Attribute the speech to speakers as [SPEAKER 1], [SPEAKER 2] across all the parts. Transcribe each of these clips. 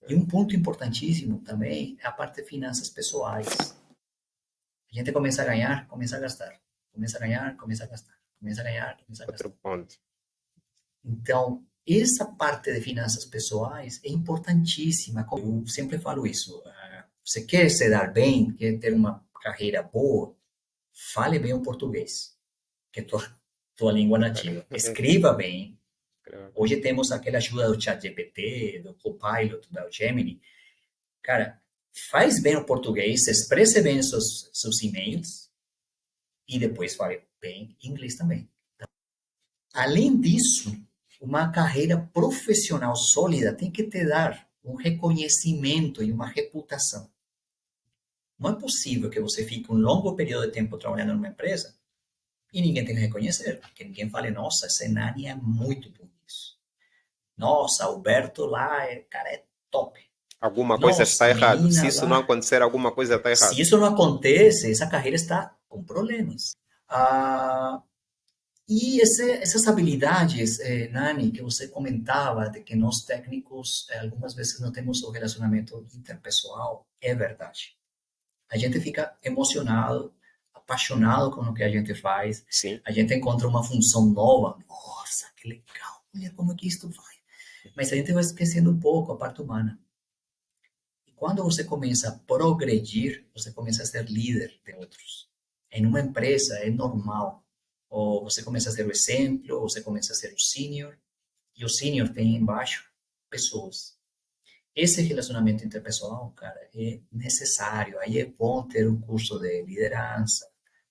[SPEAKER 1] E um ponto importantíssimo também é a parte de finanças pessoais. A gente começa a ganhar, começa a gastar. Começa a ganhar, começa a gastar. Começa a ganhar, começa a
[SPEAKER 2] Outro
[SPEAKER 1] gastar.
[SPEAKER 2] ponto.
[SPEAKER 1] Então, essa parte de finanças pessoais é importantíssima. Eu sempre falo isso. Você quer se dar bem, quer ter uma carreira boa, fale bem o português, que é tua língua nativa. Escreva bem. Hoje temos aquela ajuda do ChatGPT, do Copilot, da Gemini. Cara, faz bem o português, expresse bem os seus e-mails e depois fale bem inglês também. Além disso, uma carreira profissional sólida tem que te dar um reconhecimento e uma reputação. Não é possível que você fique um longo período de tempo trabalhando numa empresa e ninguém tenha que reconhecer, que ninguém fale, nossa, esse Nani é muito bom nisso. Nossa, Alberto lá, cara, é top.
[SPEAKER 2] Alguma coisa está
[SPEAKER 1] Nossa, a
[SPEAKER 2] errado. Se
[SPEAKER 1] menina
[SPEAKER 2] isso não
[SPEAKER 1] lá.
[SPEAKER 2] acontecer, alguma coisa está
[SPEAKER 1] Se
[SPEAKER 2] errada.
[SPEAKER 1] isso não acontece, essa carreira está com problemas. Ah, e essas habilidades, Nani, que você comentava, de que nós técnicos algumas vezes não temos o relacionamento interpessoal, é verdade. A gente fica emocionado, apaixonado com o que a gente faz,
[SPEAKER 2] Sim.
[SPEAKER 1] a gente encontra uma função nova, nossa, que legal, olha como é que isto vai. Mas a gente vai esquecendo um pouco a parte humana. E quando você começa a progredir, você começa a ser líder de outros. Em uma empresa é normal. Ou você começa a ser o exemplo, ou você começa a ser o sênior, e o sênior tem embaixo pessoas. Esse relacionamento interpessoal, cara, é necessário. Aí é bom ter um curso de liderança,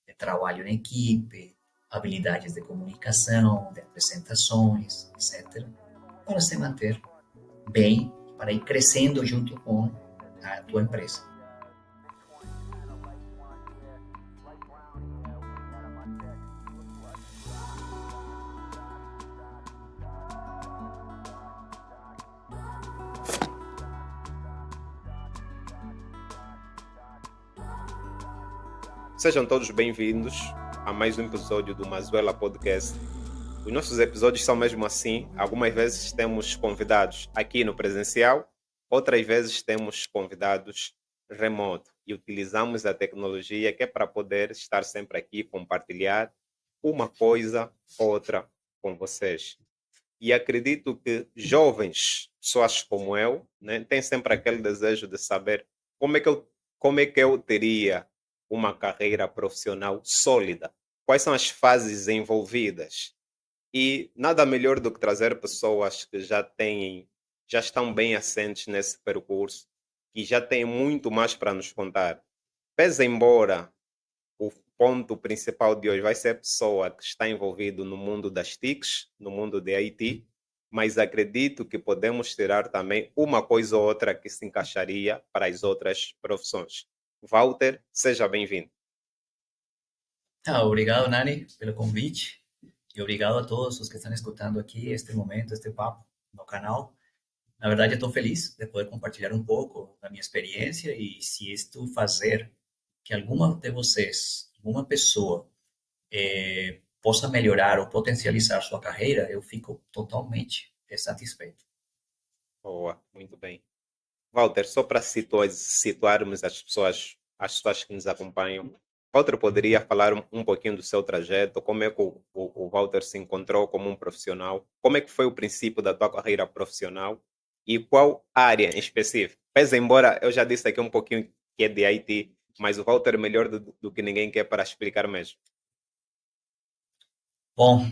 [SPEAKER 1] de trabalho em equipe, habilidades de comunicação, de apresentações, etc., para se manter bem, para ir crescendo junto com a tua empresa.
[SPEAKER 2] Sejam todos bem-vindos a mais um episódio do Mazuela Podcast. Os nossos episódios são mesmo assim. Algumas vezes temos convidados aqui no presencial, outras vezes temos convidados remoto e utilizamos a tecnologia que é para poder estar sempre aqui, compartilhar uma coisa, outra com vocês. E acredito que jovens, pessoas como eu, né, têm sempre aquele desejo de saber como é que eu teria uma carreira profissional sólida, quais são as fases envolvidas. E nada melhor do que trazer pessoas que já estão bem assentes nesse percurso, que já têm muito mais para nos contar. Pese embora o ponto principal de hoje vai ser a pessoa que está envolvido no mundo das TICs, no mundo de IT, mas acredito que podemos tirar também uma coisa ou outra que se encaixaria para as outras profissões. Walter, seja bem-vindo.
[SPEAKER 1] Obrigado, Nani, pelo convite. E obrigado a todos os que estão escutando aqui este momento, este papo no canal. Na verdade, eu estou feliz de poder compartilhar um pouco da minha experiência e se isto fazer que alguma de vocês, alguma pessoa, possa melhorar ou potencializar sua carreira, eu fico totalmente satisfeito.
[SPEAKER 2] Boa, muito bem. Walter, só para situarmos as pessoas que nos acompanham, Walter poderia falar um pouquinho do seu trajeto, como é que o Walter se encontrou como um profissional, como é que foi o princípio da tua carreira profissional e qual área em específico? Pese embora eu já disse aqui um pouquinho que é de IT, mas o Walter é melhor do que ninguém quer para explicar mesmo.
[SPEAKER 1] Bom,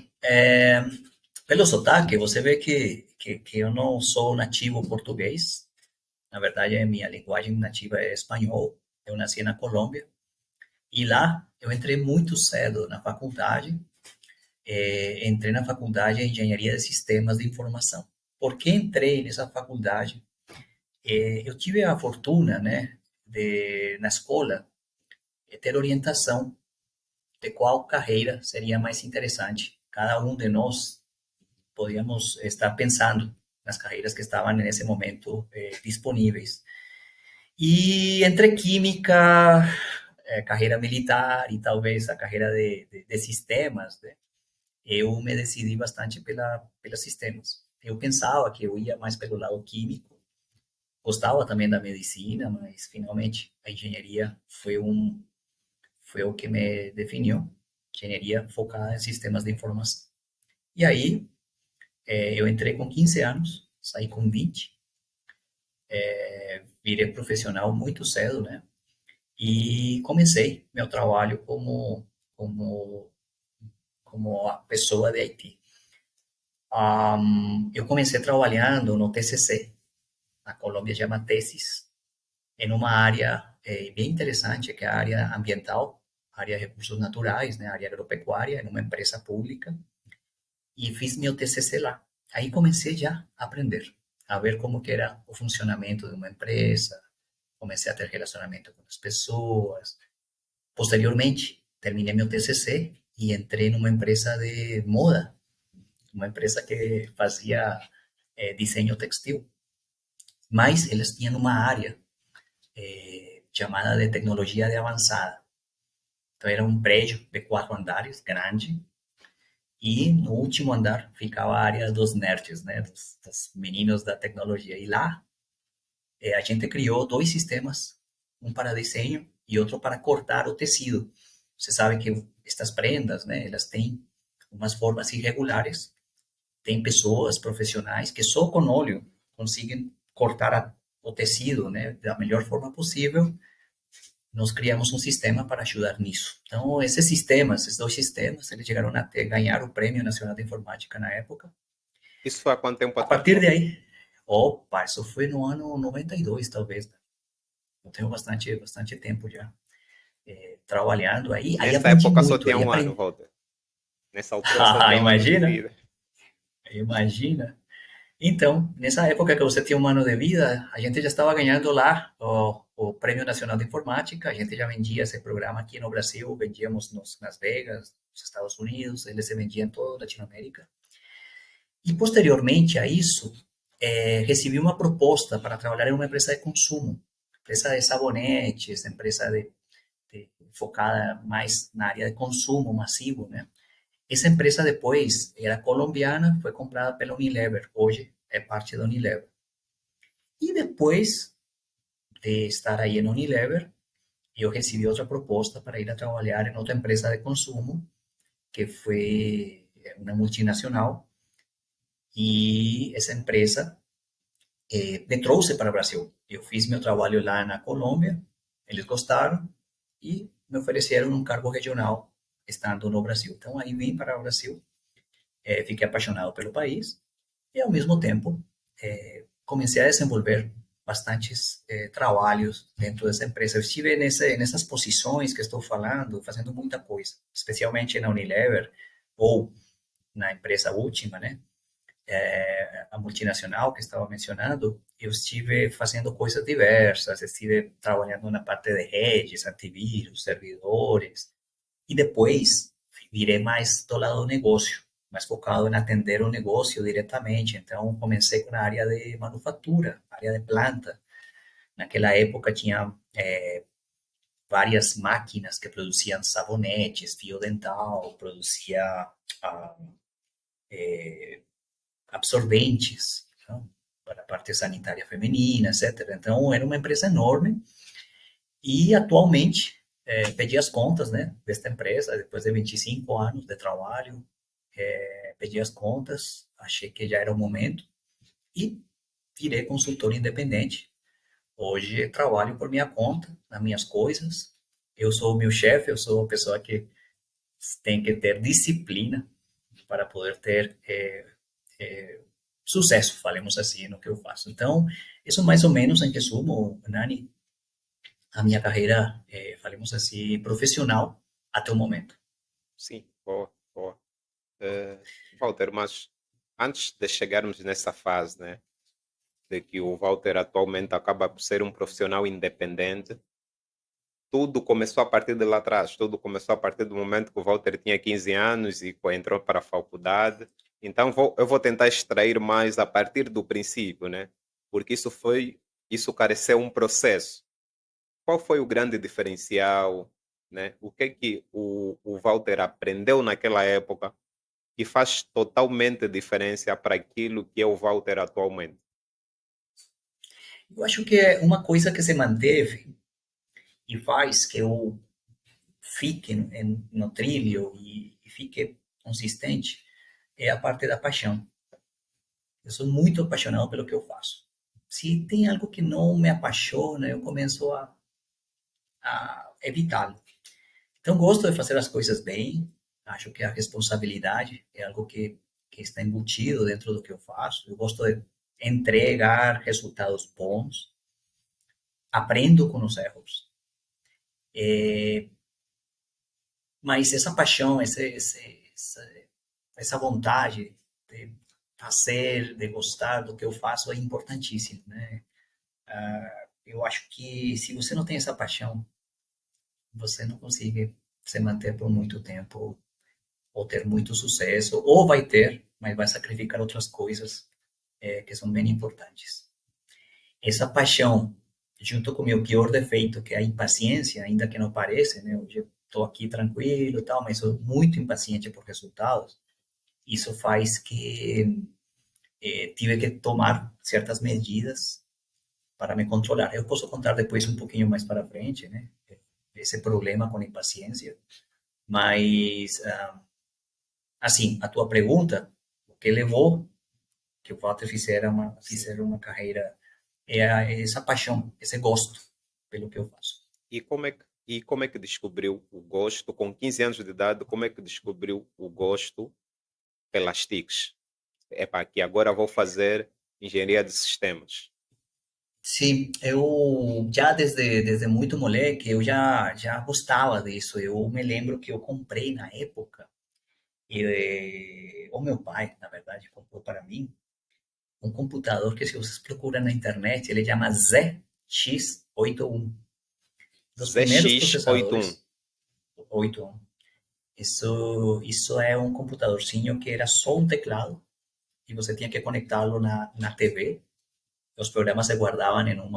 [SPEAKER 1] pelo sotaque, você vê que eu não sou nativo português. Na verdade, a minha linguagem nativa é espanhol. Eu nasci na Colômbia. E lá eu entrei muito cedo na faculdade. Entrei na faculdade de Engenharia de Sistemas de Informação. Por que entrei nessa faculdade? Eu tive a fortuna, né, na escola, ter orientação de qual carreira seria mais interessante. Cada um de nós podíamos estar pensando nas carreiras que estavam nesse momento disponíveis. E entre química, carreira militar e talvez a carreira de sistemas, né, eu me decidi bastante pelos sistemas. Eu pensava que eu ia mais pelo lado químico, Gostava também da medicina, mas finalmente a engenharia foi o que me definiu. Engenharia focada em sistemas de informação. E aí, eu entrei com 15 anos, saí com 20, virei profissional muito cedo, né? E comecei meu trabalho como, como a pessoa de IT. Eu comecei trabalhando no TCC, na Colômbia chama Tesis, em uma área bem interessante, que é a área ambiental, área de recursos naturais, né, área agropecuária, em uma empresa pública, e fiz meu TCC lá. Aí comecei já a aprender, a ver como que era o funcionamento de uma empresa, comecei a ter relacionamento com as pessoas. Posteriormente, terminei meu TCC e entrei numa empresa de moda, uma empresa que fazia desenho textil, mas eles tinham uma área chamada de tecnologia de avançada. Então era um prédio de 4 andares, grande, e no último andar ficava a área dos nerds, né, dos meninos da tecnologia. E lá a gente criou 2 sistemas, um para desenho e outro para cortar o tecido. Você sabe que estas prendas, né, elas têm umas formas irregulares. Tem pessoas profissionais que só com óleo conseguem cortar o tecido, né, da melhor forma possível. Nós criamos um sistema para ajudar nisso. Então, esses 2 sistemas, eles chegaram a ganhar o Prêmio Nacional de Informática na época.
[SPEAKER 2] Isso foi há quanto tempo
[SPEAKER 1] A
[SPEAKER 2] atrás,
[SPEAKER 1] partir de
[SPEAKER 2] Walter?
[SPEAKER 1] aí, opa, isso foi no ano 92, talvez. Eu tenho bastante tempo já trabalhando aí. Aí
[SPEAKER 2] Nessa
[SPEAKER 1] aprendi
[SPEAKER 2] época só
[SPEAKER 1] muito,
[SPEAKER 2] tinha
[SPEAKER 1] aí
[SPEAKER 2] um ano,
[SPEAKER 1] aprendi.
[SPEAKER 2] Walter. Nessa altura só tinha um ano de
[SPEAKER 1] Imagina,
[SPEAKER 2] vida.
[SPEAKER 1] imagina. Então, nessa época que você tinha um ano de vida, a gente já estava ganhando lá o Prêmio Nacional de Informática, a gente já vendia esse programa aqui no Brasil, vendíamos nas Vegas, nos Estados Unidos, ele se vendia em toda a Latinoamérica. E posteriormente a isso, recebi uma proposta para trabalhar em uma empresa de consumo, empresa de sabonetes, empresa focada mais na área de consumo massivo, né? Essa empresa depois era colombiana, foi comprada pela Unilever, hoje é parte da Unilever. E depois de estar aí em Unilever, eu recebi outra proposta para ir a trabalhar em outra empresa de consumo, que foi uma multinacional, e essa empresa me trouxe para o Brasil. Eu fiz meu trabalho lá na Colômbia, eles gostaram e me ofereceram um cargo regional estando no Brasil. Então aí vim para o Brasil, fiquei apaixonado pelo país e ao mesmo tempo comecei a desenvolver bastantes trabalhos dentro dessa empresa. Eu estive nessas posições que estou falando, fazendo muita coisa, especialmente na Unilever ou na empresa última, né? A multinacional que estava mencionando, eu estive fazendo coisas diversas, estive trabalhando na parte de redes, antivírus, servidores, e depois virei mais do lado do negócio, mais focado em atender o negócio diretamente. Então, comecei com a área de manufatura, área de planta. Naquela época tinha várias máquinas que produziam sabonetes, fio dental, produzia ah, absorventes, não? Para a parte sanitária feminina, etc. Então, era uma empresa enorme e atualmente pedi as contas, né, desta empresa, depois de 25 anos de trabalho, pedi as contas, achei que já era o momento e virei consultor independente. Hoje trabalho por minha conta, nas minhas coisas. Eu sou o meu chefe, eu sou a pessoa que tem que ter disciplina para poder ter sucesso, falemos assim, no que eu faço. Então, isso mais ou menos em resumo, Nani, a minha carreira, falemos assim, profissional até o momento.
[SPEAKER 2] Sim, boa, boa. Walter, mas antes de chegarmos nessa fase, né, de que o Walter atualmente acaba por ser um profissional independente, tudo começou a partir de lá atrás. Tudo começou a partir do momento que o Walter tinha 15 anos e entrou para a faculdade. Então eu vou tentar extrair mais a partir do princípio, né? Porque isso careceu um processo. Qual foi o grande diferencial, né? O que é que o Walter aprendeu naquela época que faz totalmente diferença para aquilo que é o Walter atualmente?
[SPEAKER 1] Eu acho que é uma coisa que se manteve e faz que eu fique no trilho e fique consistente é a parte da paixão. Eu sou muito apaixonado pelo que eu faço. Se tem algo que não me apaixona, eu começo a evitá-lo. Então, gosto de fazer as coisas bem. Acho que a responsabilidade é algo que está embutido dentro do que eu faço. Eu gosto de entregar resultados bons. Aprendo com os erros. É, mas essa paixão, essa vontade de fazer, de gostar do que eu faço é importantíssimo, né? Eu acho que se você não tem essa paixão, você não consegue se manter por muito tempo ou ter muito sucesso, ou vai ter, mas vai sacrificar outras coisas que são bem importantes. Essa paixão, junto com o meu pior defeito, que é a impaciência, ainda que não pareça, né? Hoje estou aqui tranquilo e tal, mas sou muito impaciente por resultados. Isso faz que tive que tomar certas medidas para me controlar. Eu posso contar depois um pouquinho mais para frente, né? Esse problema com a impaciência. Mas, assim, a tua pergunta, o que levou que o Walter fizer uma carreira é essa paixão, esse gosto pelo que eu faço.
[SPEAKER 2] E como é que descobriu o gosto, com 15 anos de idade, como é que descobriu o gosto pelas TICs? Epá, que agora vou fazer engenharia de sistemas.
[SPEAKER 1] Sim, eu já desde muito moleque, eu já gostava disso. Eu me lembro que eu comprei na época, o meu pai, na verdade, comprou para mim um computador que, se vocês procuram na internet, ele chama ZX81. Dos primeiros
[SPEAKER 2] ZX81.
[SPEAKER 1] processadores, 81. Isso é um computadorzinho que era só um teclado e você tinha que conectá-lo na TV. Os programas se guardavam em um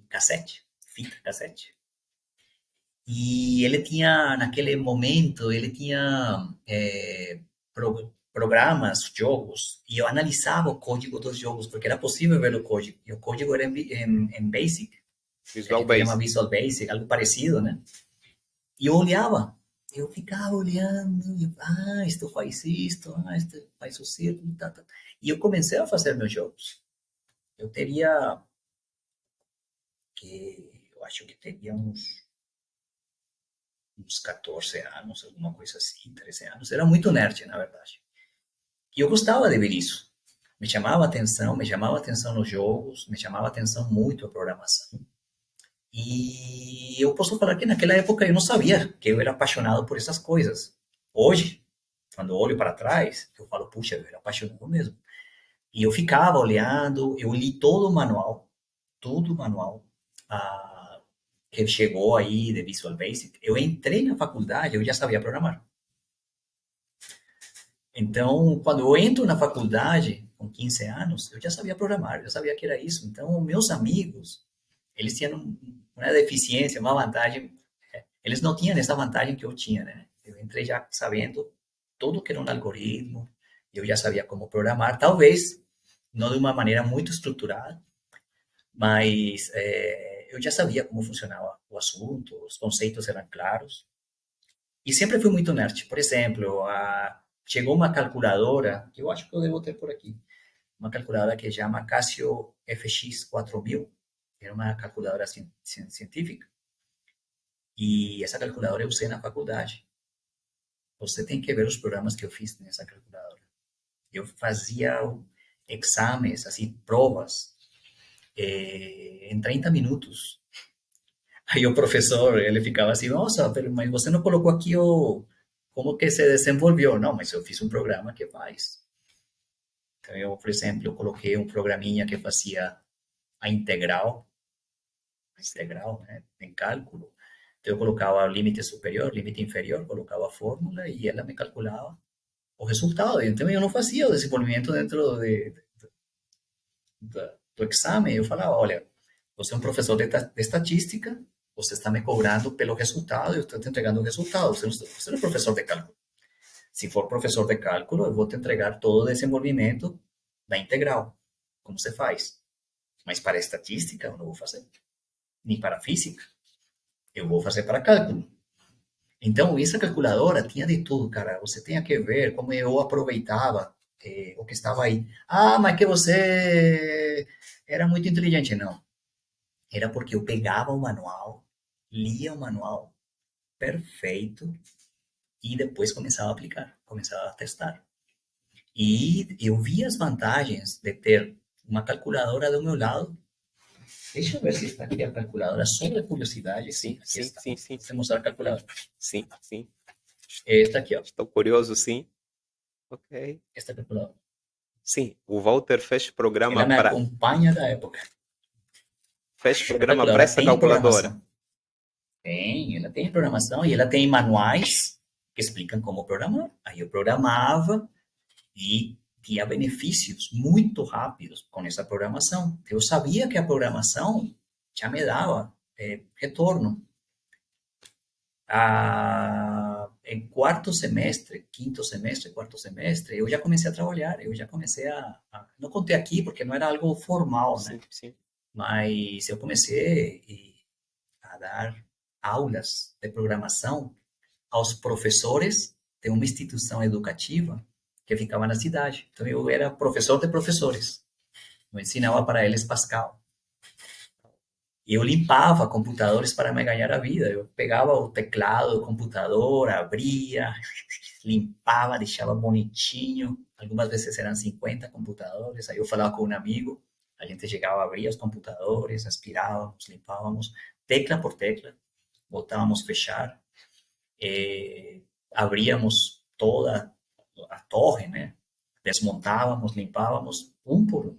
[SPEAKER 1] cassete, fita cassete. E ele tinha, naquele momento, ele tinha programas, jogos, e eu analisava o código dos jogos, porque era possível ver o código. E o código era em Basic, que a
[SPEAKER 2] Visual
[SPEAKER 1] gente chama
[SPEAKER 2] Basic.
[SPEAKER 1] Visual Basic, algo parecido, né? E eu olhava, eu ficava olhando, isto faz isto, isto faz o círculo, tá, tá. E eu comecei a fazer meus jogos. Eu teria eu acho que teria uns 14 anos, alguma coisa assim, 13 anos. Era muito nerd, na verdade. E eu gostava de ver isso. Me chamava atenção nos jogos, me chamava atenção muito a programação. E eu posso falar que naquela época eu não sabia que eu era apaixonado por essas coisas. Hoje, quando eu olho para trás, eu falo, puxa, eu era apaixonado mesmo. E eu ficava olhando, eu li todo o manual, que chegou aí de Visual Basic. Eu entrei na faculdade, eu já sabia programar. Então, quando eu entro na faculdade, com 15 anos, eu já sabia programar, eu já sabia que era isso. Então, meus amigos, eles tinham uma deficiência, uma vantagem. Eles não tinham essa vantagem que eu tinha, né? Eu entrei já sabendo tudo que era um algoritmo, eu já sabia como programar, talvez não de uma maneira muito estruturada, mas eu já sabia como funcionava o assunto, os conceitos eram claros. E sempre fui muito nerd. Por exemplo, chegou uma calculadora, que eu acho que eu devo ter por aqui, uma calculadora que chama Casio FX 4000, era uma calculadora científica, e essa calculadora eu usei na faculdade. Você tem que ver os programas que eu fiz nessa calculadora. Eu fazia exames, assim, provas, em 30 minutos. Aí o professor, ele ficava assim, nossa, mas você não colocou aqui como que se desenvolveu. Não, mas eu fiz um programa que faz. Então, eu, por exemplo, eu coloquei um programinha que fazia a integral, né, em cálculo. Então, eu colocava o limite superior, limite inferior, colocava a fórmula e ela me calculava o resultado. Então, eu não fazia o desenvolvimento dentro do exame. Eu falava, olha, você é um professor de estatística, você está me cobrando pelo resultado, eu estou te entregando o resultado. Você não é professor de cálculo. Se for professor de cálculo, eu vou te entregar todo o desenvolvimento da integral, como se faz. Mas para estatística eu não vou fazer, nem para física. Eu vou fazer para cálculo. Então, essa calculadora tinha de tudo, cara. Você tinha que ver como eu aproveitava o que estava aí. Ah, mas que você era muito inteligente. Não, era porque eu pegava o manual, lia o manual perfeito e depois começava a aplicar, começava a testar. E eu vi as vantagens de ter uma calculadora do meu lado. Deixa eu ver se está aqui a calculadora, só de curiosidade. Sim,
[SPEAKER 2] Sim,
[SPEAKER 1] aqui
[SPEAKER 2] sim,
[SPEAKER 1] está.
[SPEAKER 2] sim, sim,
[SPEAKER 1] Vamos mostrar a calculadora.
[SPEAKER 2] sim, sim.
[SPEAKER 1] Esta aqui, ó.
[SPEAKER 2] Estou curioso, sim. Ok.
[SPEAKER 1] Esta calculadora.
[SPEAKER 2] Sim, o Walter
[SPEAKER 1] Ela me acompanha da época.
[SPEAKER 2] fez
[SPEAKER 1] A
[SPEAKER 2] programa para
[SPEAKER 1] calculadora
[SPEAKER 2] essa
[SPEAKER 1] tem
[SPEAKER 2] calculadora.
[SPEAKER 1] programação. Ela tem programação e ela tem manuais que explicam como programar. Aí eu programava e tinha benefícios muito rápidos com essa programação. Eu sabia que a programação já me dava retorno. Em quarto semestre, quinto semestre, quarto semestre, eu já comecei a trabalhar, eu já comecei não contei aqui porque não era algo formal, né?
[SPEAKER 2] Sim, sim.
[SPEAKER 1] Mas eu comecei a dar aulas de programação aos professores de uma instituição educativa que ficava na cidade. Então eu era professor de professores. Eu ensinava para eles Pascal. E eu limpava computadores para me ganhar a vida. Eu pegava o teclado do computador, abria, limpava, deixava bonitinho. Algumas vezes eram 50 computadores. Aí eu falava com um amigo, a gente chegava, abria os computadores, aspirávamos, limpávamos, tecla por tecla, voltávamos a fechar, abríamos toda a torre, né? Desmontávamos, limpávamos, um por um.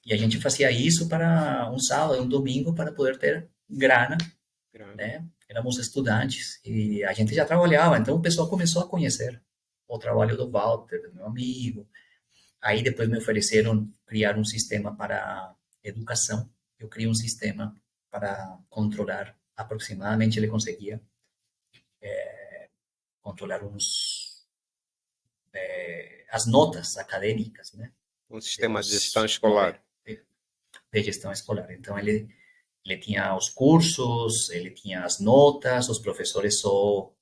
[SPEAKER 1] E a gente fazia isso para um sábado, um domingo, para poder ter grana,
[SPEAKER 2] Grande.
[SPEAKER 1] né? Éramos estudantes e a gente já trabalhava, então o pessoal começou a conhecer o trabalho do Walter, do meu amigo. Aí depois me ofereceram criar um sistema para educação. Eu criei um sistema para controlar, aproximadamente ele conseguia controlar as notas acadêmicas, né?
[SPEAKER 2] Um sistema de gestão
[SPEAKER 1] Dos
[SPEAKER 2] escolar.
[SPEAKER 1] de gestão escolar. Então ele tinha os cursos, ele tinha as notas, os professores só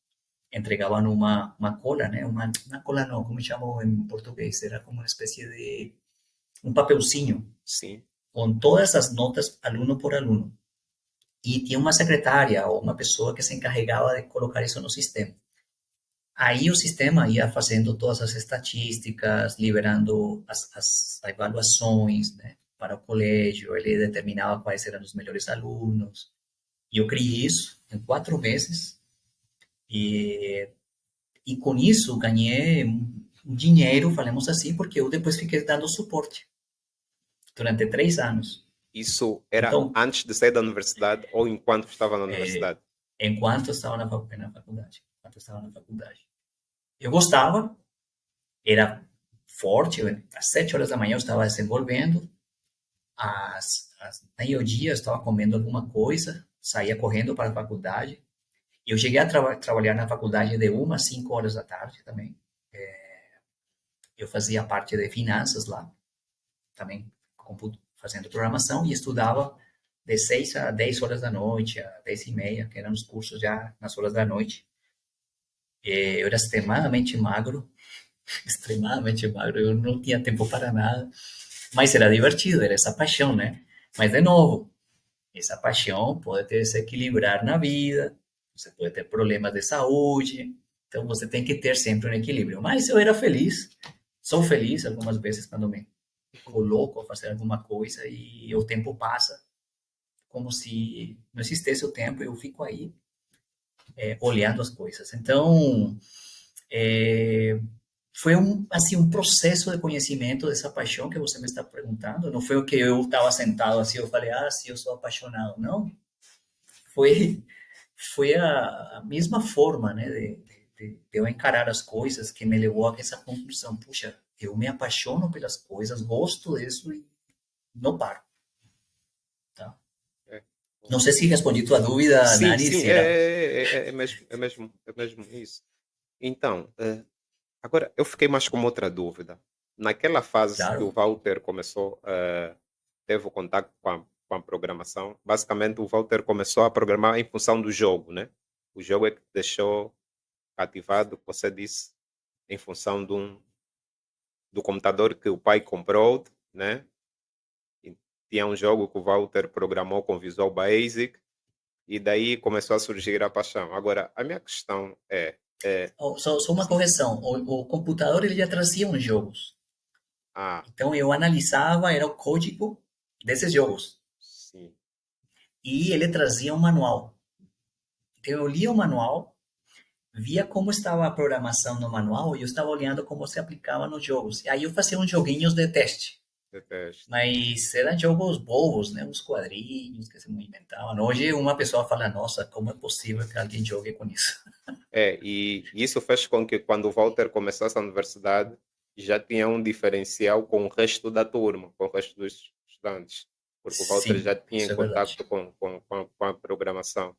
[SPEAKER 1] entregavam uma cola, né? Uma cola não, como chamam em português? Era como uma espécie de um papelzinho
[SPEAKER 2] Sim.
[SPEAKER 1] com todas as notas, aluno por aluno. E tinha uma secretária ou uma pessoa que se encarregava de colocar isso no sistema. Aí o sistema ia fazendo todas as estatísticas, liberando as avaliações, né, para o colégio, ele determinava quais eram os melhores alunos. E eu criei isso em 4 meses e, e com isso ganhei um dinheiro, falemos assim, porque eu depois fiquei dando suporte durante 3 anos.
[SPEAKER 2] Isso era
[SPEAKER 1] Então,
[SPEAKER 2] antes de sair da universidade ou enquanto estava na universidade?
[SPEAKER 1] enquanto eu estava na faculdade, eu gostava, era forte, às 7 horas da manhã eu estava desenvolvendo, às meio-dia eu estava comendo alguma coisa, saía correndo para a faculdade. Eu cheguei a trabalhar na faculdade de 1 às 5 horas da tarde também. Eu fazia parte de finanças lá, também fazendo programação, e estudava de 6 a 10 horas da noite, a 10h30, que eram os cursos já nas horas da noite. Eu era extremamente magro, extremamente magro, eu não tinha tempo para nada, mas era divertido, era essa paixão, né? Mas, de novo, essa paixão pode ter se equilibrar na vida, você pode ter problemas de saúde, então você tem que ter sempre um equilíbrio. Mas eu era feliz, sou feliz algumas vezes quando me coloco a fazer alguma coisa e o tempo passa, como se não existisse o tempo, eu fico aí olhando as coisas. Então, é, foi assim, um processo de conhecimento dessa paixão que você me está perguntando. Não foi o que eu estava sentado assim, eu falei, sim, eu sou apaixonado. Não, foi, foi a mesma forma, né, de eu encarar as coisas que me levou a essa conclusão. Puxa, eu me apaixono pelas coisas, gosto disso e não paro. Tá?
[SPEAKER 2] É.
[SPEAKER 1] Não sei se respondi tua dúvida,
[SPEAKER 2] Sim,
[SPEAKER 1] Nani,
[SPEAKER 2] sim,
[SPEAKER 1] se era...
[SPEAKER 2] é mesmo isso. Então, agora eu fiquei mais com outra dúvida. Naquela fase que o
[SPEAKER 1] Claro.
[SPEAKER 2] Walter começou teve o contato com a programação, basicamente o Walter começou a programar em função do jogo, né? O jogo é que te deixou cativado, você disse, em função do computador que o pai comprou, né? E tinha um jogo que o Walter programou com Visual Basic e daí começou a surgir a paixão. Agora, a minha questão é
[SPEAKER 1] Só uma correção, o computador ele já trazia uns jogos.
[SPEAKER 2] ah,
[SPEAKER 1] Então eu analisava, era o código desses jogos.
[SPEAKER 2] sim,
[SPEAKER 1] E ele trazia um manual. Então eu lia o manual, via como estava a programação no manual e eu estava olhando como se aplicava nos jogos. E aí eu fazia uns joguinhos de teste.
[SPEAKER 2] detesto.
[SPEAKER 1] Mas eram jogos bobos, né? Uns quadrinhos que se inventavam. Hoje uma pessoa fala, nossa, como é possível que alguém jogue com isso?
[SPEAKER 2] E isso fez com que quando o Walter começasse a universidade já tinha um diferencial com o resto da turma, com o resto dos estudantes, porque o Walter
[SPEAKER 1] Sim,
[SPEAKER 2] já tinha
[SPEAKER 1] isso
[SPEAKER 2] em
[SPEAKER 1] é verdade.
[SPEAKER 2] contato com a programação.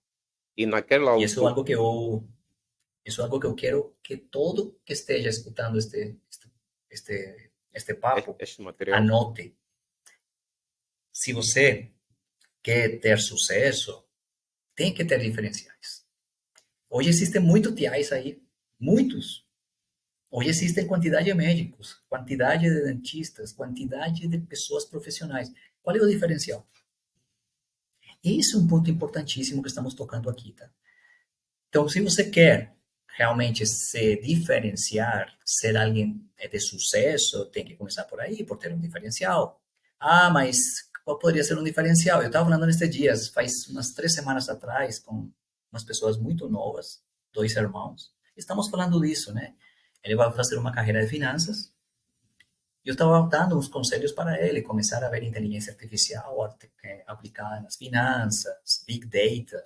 [SPEAKER 2] E naquela
[SPEAKER 1] E isso é
[SPEAKER 2] altura,
[SPEAKER 1] algo que isso é algo que eu quero que todo que esteja escutando este papo
[SPEAKER 2] este material,
[SPEAKER 1] anote. Se você quer ter sucesso, tem que ter diferenciais. Hoje existem muitos TIs aí, muitos. Hoje existem quantidade de médicos, quantidade de dentistas, quantidade de pessoas profissionais. Qual é o diferencial? Esse é um ponto importantíssimo que estamos tocando aqui, tá? Então, se você quer realmente se diferenciar, ser alguém de sucesso, tem que começar por aí, por ter um diferencial. Ah, mas qual poderia ser um diferencial? Eu estava falando nestes dias, faz umas 3 semanas atrás, com umas pessoas muito novas, dois irmãos. Estamos falando disso, né? Ele vai fazer uma carreira de finanças. Eu estava dando uns conselhos para ele, começar a ver inteligência artificial aplicada nas finanças, big data,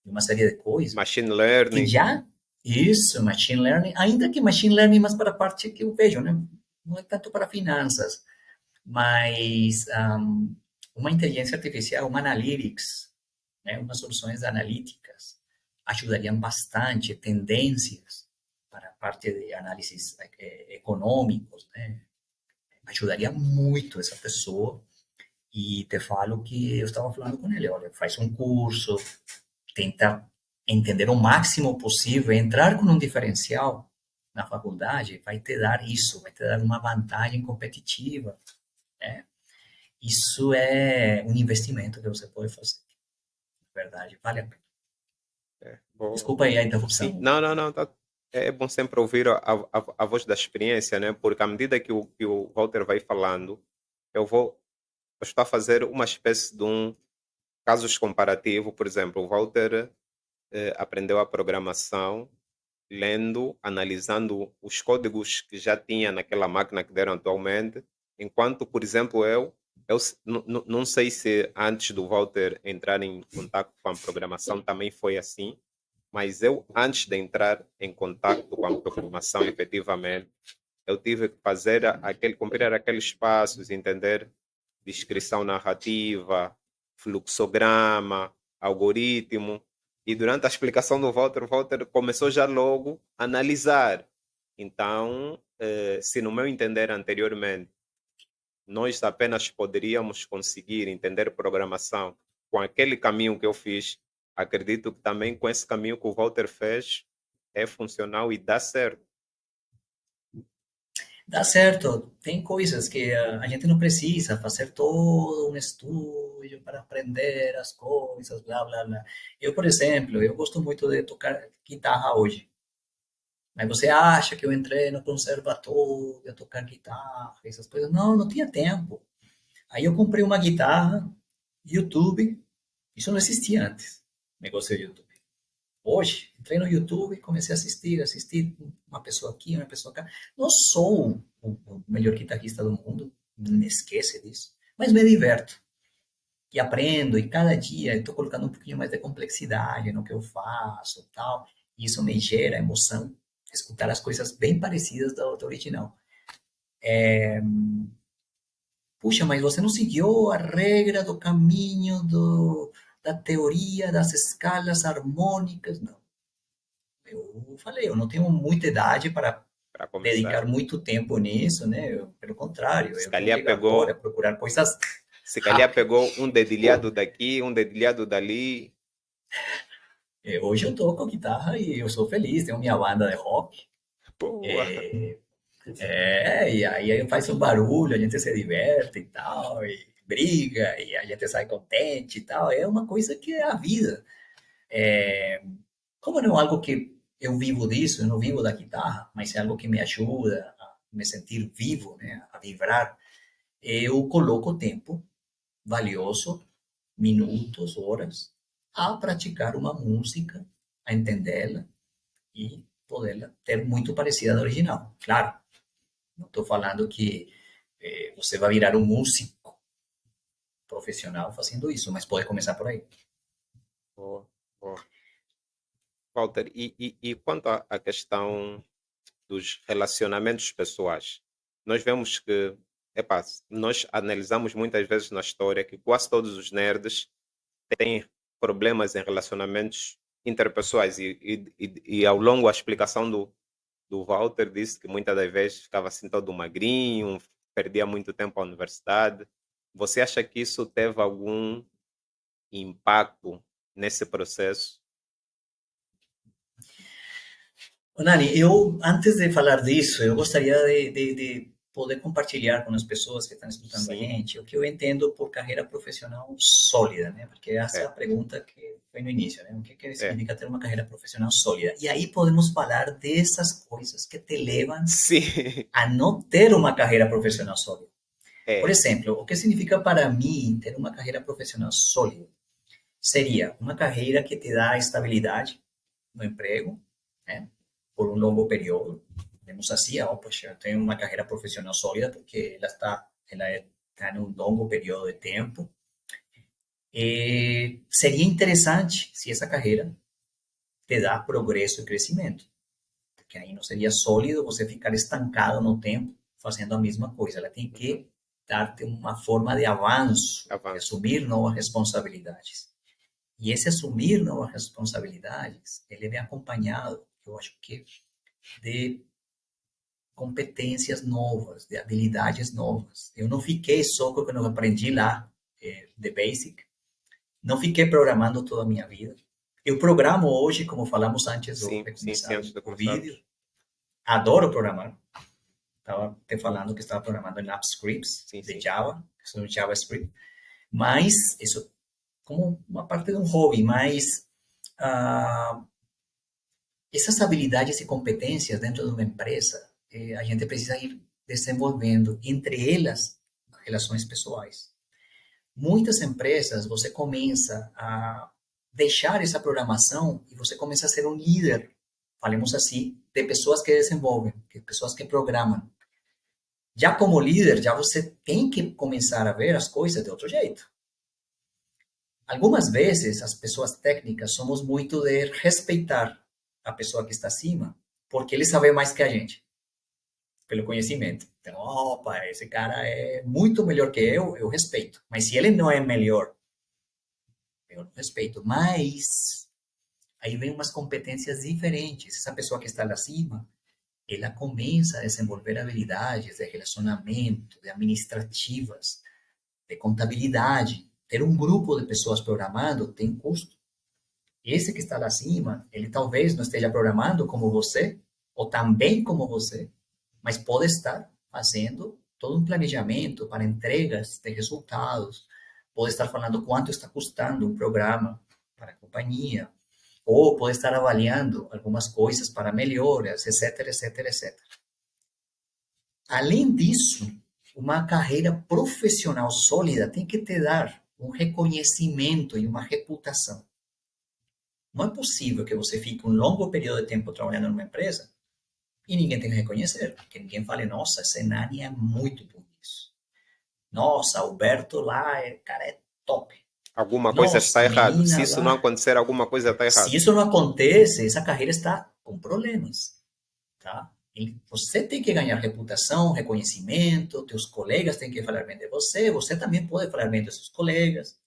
[SPEAKER 1] uma série de coisas
[SPEAKER 2] machine
[SPEAKER 1] que
[SPEAKER 2] learning,
[SPEAKER 1] já isso, machine learning, ainda que machine learning mais para a parte que eu vejo, né? Não é tanto para finanças, mas uma inteligência artificial, uma analytics, né? Umas soluções analíticas ajudariam bastante, tendências para a parte de análises econômicos, né? Ajudaria muito essa pessoa. E te falo que eu estava falando com ele, olha, faz um curso, tenta entender o máximo possível, entrar com um diferencial na faculdade, vai te dar isso, vai te dar uma vantagem competitiva, né? Isso é um investimento que você pode fazer, na verdade, vale a pena.
[SPEAKER 2] vou,
[SPEAKER 1] Desculpa aí a
[SPEAKER 2] sim,
[SPEAKER 1] interrupção.
[SPEAKER 2] não, não, não, tá, é bom sempre ouvir a voz da experiência, né? Porque à medida que o Walter vai falando, eu vou estar a fazer uma espécie de um casos comparativo, por exemplo, o Walter aprendeu a programação lendo, analisando os códigos que já tinha naquela máquina que deram atualmente, enquanto, por exemplo, não sei se antes do Walter entrar em contato com a programação também foi assim, mas eu, antes de entrar em contato com a programação efetivamente, eu tive que fazer cumprir aqueles passos, entender descrição narrativa, fluxograma, algoritmo. E durante a explicação do Walter, o Walter começou já logo a analisar. Então, se no meu entender anteriormente, nós apenas poderíamos conseguir entender programação com aquele caminho que eu fiz, acredito que também com esse caminho que o Walter fez é funcional e dá certo.
[SPEAKER 1] Dá certo, tem coisas que a gente não precisa fazer todo um estudo para aprender as coisas, blá, blá, blá. Eu, por exemplo, eu gosto muito de tocar guitarra hoje. Mas você acha que eu entrei no conservatório a tocar guitarra, essas coisas? Não, não tinha tempo. Aí eu comprei uma guitarra, YouTube, isso não existia antes, negócio do YouTube. Hoje, entrei no YouTube e comecei a assistir uma pessoa aqui, uma pessoa cá. Não sou o melhor guitarrista do mundo, não esquece disso, mas me diverto. E aprendo, e cada dia estou colocando um pouquinho mais de complexidade no que eu faço, tal. E isso me gera emoção, escutar as coisas bem parecidas da original. Puxa, mas você não seguiu a regra do caminho da teoria das escalas harmônicas. Não. Eu falei, eu não tenho muita idade para
[SPEAKER 2] Para
[SPEAKER 1] dedicar
[SPEAKER 2] começar,
[SPEAKER 1] muito tempo nisso, né? Pelo contrário,
[SPEAKER 2] se
[SPEAKER 1] eu tenho
[SPEAKER 2] calhar
[SPEAKER 1] que agora
[SPEAKER 2] pegou
[SPEAKER 1] procurar coisas.
[SPEAKER 2] Se calhar
[SPEAKER 1] rápido.
[SPEAKER 2] pegou um dedilhado daqui, um dedilhado dali.
[SPEAKER 1] Hoje eu toco guitarra e eu sou feliz, tenho minha banda de rock.
[SPEAKER 2] Boa.
[SPEAKER 1] E aí faz um barulho, a gente se diverte e tal, e briga, e a gente sai contente e tal. É uma coisa que é a vida. Como não é algo que eu vivo disso, eu não vivo da guitarra, mas é algo que me ajuda a me sentir vivo, né, a vibrar, eu coloco tempo valioso, minutos, horas, a praticar uma música, a entendê-la e poderla ter muito parecida da original. Claro, não estou falando que você vai virar um músico profissional fazendo isso, mas pode começar por aí.
[SPEAKER 2] Boa, boa. Walter, e quanto à questão dos relacionamentos pessoais, nós vemos que, epá, nós analisamos muitas vezes na história que quase todos os nerds têm problemas em relacionamentos interpessoais e ao longo a explicação do Walter disse que muitas das vezes ficava assim todo magrinho, perdia muito tempo à universidade. Você acha que isso teve algum impacto nesse processo?
[SPEAKER 1] Nani, eu, antes de falar disso, eu gostaria de poder compartilhar com as pessoas que estão escutando a
[SPEAKER 2] Sim,
[SPEAKER 1] gente o que eu entendo por carreira profissional sólida, né? Porque essa é a
[SPEAKER 2] é,
[SPEAKER 1] pergunta que foi no início, né? O que
[SPEAKER 2] é.
[SPEAKER 1] significa ter uma carreira profissional sólida? E aí podemos falar dessas coisas que te levam
[SPEAKER 2] Sim,
[SPEAKER 1] a não ter uma carreira profissional sólida. Por
[SPEAKER 2] é.
[SPEAKER 1] exemplo, o que significa para mim ter uma carreira profissional sólida? Seria uma carreira que te dá estabilidade no emprego, né? Por um longo período. Vemos assim, oh, poxa, eu tenho uma carreira profissional sólida porque ela está em um longo período de tempo. E seria interessante se essa carreira te dá progresso e crescimento, porque aí não seria sólido você ficar estancado no tempo fazendo a mesma coisa. Ela tem
[SPEAKER 2] Uhum.
[SPEAKER 1] que dar-te uma forma de avanço, de
[SPEAKER 2] Avanço.
[SPEAKER 1] assumir novas responsabilidades. E esse assumir novas responsabilidades, ele vem acompanhado, eu acho que, de competências novas, de habilidades novas. Eu não fiquei só com o que eu aprendi lá, de Basic, não fiquei programando toda a minha vida. Eu programo hoje, como falamos antes
[SPEAKER 2] Sim,
[SPEAKER 1] de
[SPEAKER 2] sim, sim,
[SPEAKER 1] começar
[SPEAKER 2] antes de
[SPEAKER 1] o vídeo,
[SPEAKER 2] começarmos.
[SPEAKER 1] adoro programar. Estava te falando que estava programando em AppScripts
[SPEAKER 2] Sim,
[SPEAKER 1] de
[SPEAKER 2] sim.
[SPEAKER 1] Java, sou JavaScript, mas isso como uma parte de um hobby, mas ah, essas habilidades e competências dentro de uma empresa, a gente precisa ir desenvolvendo, entre elas, relações pessoais. Muitas empresas, você começa a deixar essa programação e você começa a ser um líder, falemos assim, de pessoas que desenvolvem, de pessoas que programam. Já como líder, já você tem que começar a ver as coisas de outro jeito. Algumas vezes, as pessoas técnicas somos muito de respeitar a pessoa que está acima, porque ele sabe mais que a gente, pelo conhecimento. Então, opa, esse cara é muito melhor que eu respeito. Mas se ele não é melhor, eu não respeito. Mas aí vem umas competências diferentes. Essa pessoa que está lá acima, ela começa a desenvolver habilidades de relacionamento, de administrativas, de contabilidade. Ter um grupo de pessoas programando tem custo. Esse que está lá acima, ele talvez não esteja programando como você, ou também como você, mas pode estar fazendo todo um planejamento para entregas de resultados, pode estar falando quanto está custando um programa para a companhia, ou pode estar avaliando algumas coisas para melhoras, etc, etc, etc. Além disso, uma carreira profissional sólida tem que te dar um reconhecimento e uma reputação. Não é possível que você fique um longo período de tempo trabalhando numa empresa e ninguém tem que reconhecer, que ninguém fale, nossa, esse Nani é muito bom nisso. Nossa, Alberto lá, cara, é top.
[SPEAKER 2] Alguma coisa está
[SPEAKER 1] Nossa, a
[SPEAKER 2] errado. Se
[SPEAKER 1] menina
[SPEAKER 2] isso não
[SPEAKER 1] lá.
[SPEAKER 2] acontecer, alguma coisa está
[SPEAKER 1] Se
[SPEAKER 2] errado.
[SPEAKER 1] isso não acontece, essa carreira está com problemas, tá? E você tem que ganhar reputação, reconhecimento, teus colegas têm que falar bem de você, você também pode falar bem dos seus colegas.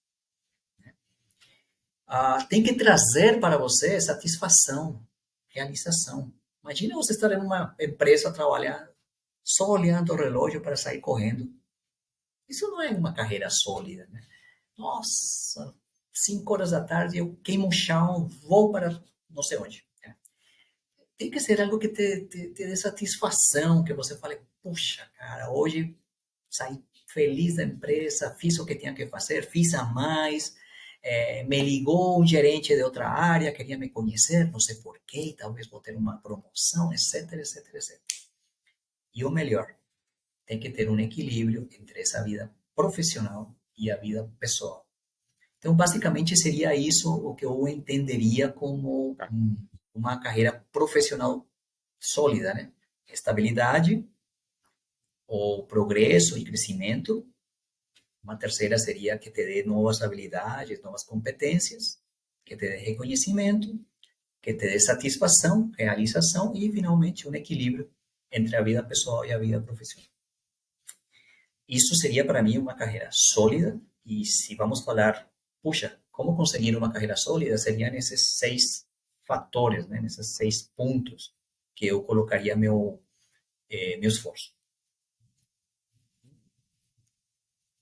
[SPEAKER 1] Tem que trazer para você satisfação, realização. Imagina você estar em uma empresa trabalhando, só olhando o relógio para sair correndo. Isso não é uma carreira sólida, né? Nossa, 5 horas da tarde eu queimo o chão, vou para não sei onde. Né? Tem que ser algo que te dê satisfação, que você fale, puxa, cara, hoje saí feliz da empresa, fiz o que tinha que fazer, fiz a mais, me ligou um gerente de outra área, queria me conhecer, não sei porquê, talvez vou ter uma promoção, etc, etc, etc. E o melhor, tem que ter um equilíbrio entre essa vida profissional e a vida pessoal. Então, basicamente, seria isso o que eu entenderia como
[SPEAKER 2] Tá.
[SPEAKER 1] uma carreira profissional sólida, né? Estabilidade, ou progresso e crescimento. Uma terceira seria que te dê novas habilidades, novas competências, que te dê reconhecimento, que te dê satisfação, realização e, finalmente, um equilíbrio entre a vida pessoal e a vida profissional. Isso seria para mim uma carreira sólida. E se vamos falar, puxa, como conseguir uma carreira sólida, seriam esses 6 fatores, né? Nesses 6 pontos que eu colocaria meu esforço.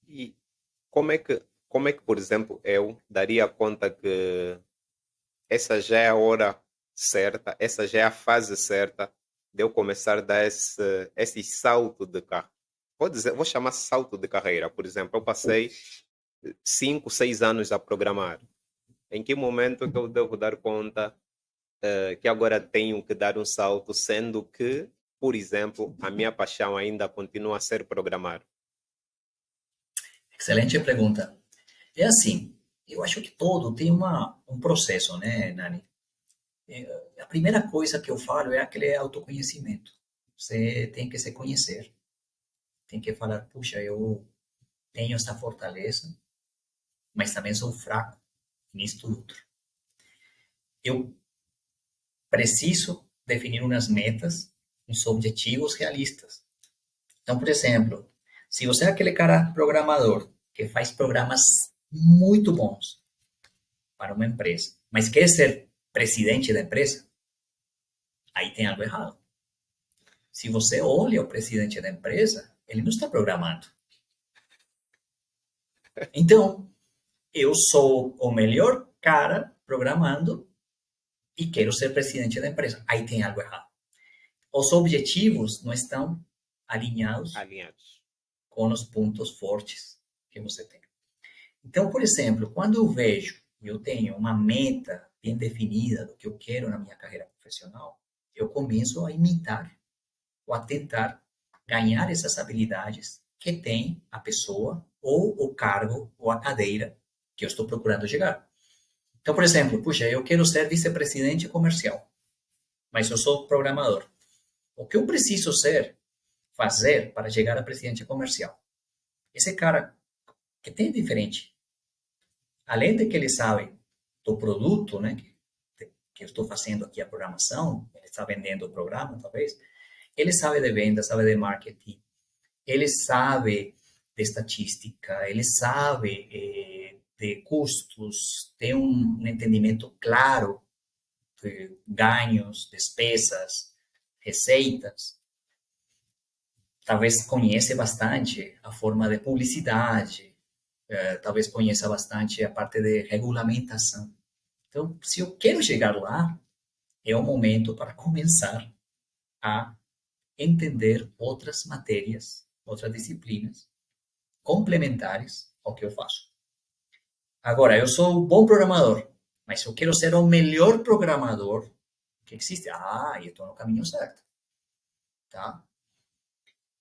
[SPEAKER 2] E como é que, por exemplo, eu daria conta que essa já é a hora certa, essa já é a fase certa de eu começar a dar esse salto de carreira. Vou chamar salto de carreira. Por exemplo, eu passei 5, 6 anos a programar. Em que momento que eu devo dar conta que agora tenho que dar um salto, sendo que, por exemplo, a minha paixão ainda continua a ser programar?
[SPEAKER 1] Excelente pergunta. É assim, eu acho que todo tem um processo, né, Nani? A primeira coisa que eu falo é aquele autoconhecimento. Você tem que se conhecer. Tem que falar, puxa, eu tenho essa fortaleza, mas também sou fraco nisto outro. Eu preciso definir umas metas, uns objetivos realistas. Então, por exemplo, se você é aquele cara programador que faz programas muito bons para uma empresa, mas quer ser presidente da empresa, aí tem algo errado. Se você olha o presidente da empresa, ele não está programando. Então, eu sou o melhor cara programando e quero ser presidente da empresa. Aí tem algo errado. Os objetivos não estão alinhados
[SPEAKER 2] Alinhados.
[SPEAKER 1] com os pontos fortes que você tem. Então, por exemplo, quando eu tenho uma meta bem definida do que eu quero na minha carreira profissional, eu começo a imitar ou a tentar ganhar essas habilidades que tem a pessoa ou o cargo ou a cadeira que eu estou procurando chegar. Então, por exemplo, puxa, eu quero ser vice-presidente comercial, mas eu sou programador. O que eu preciso fazer para chegar a presidente comercial? Esse cara que tem diferente, além de que ele sabe do produto, né, que eu estou fazendo aqui a programação, ele está vendendo o programa, talvez, ele sabe de venda, sabe de marketing, ele sabe de estatística, ele sabe de custos, tem um entendimento claro de ganhos, despesas, receitas. Talvez conheça bastante a forma de publicidade, talvez conheça bastante a parte de regulamentação. Então, se eu quero chegar lá, é o momento para começar a entender outras matérias, outras disciplinas complementares ao que eu faço. Agora, eu sou um bom programador, mas eu quero ser o melhor programador que existe. Ah, eu estou no caminho certo, tá?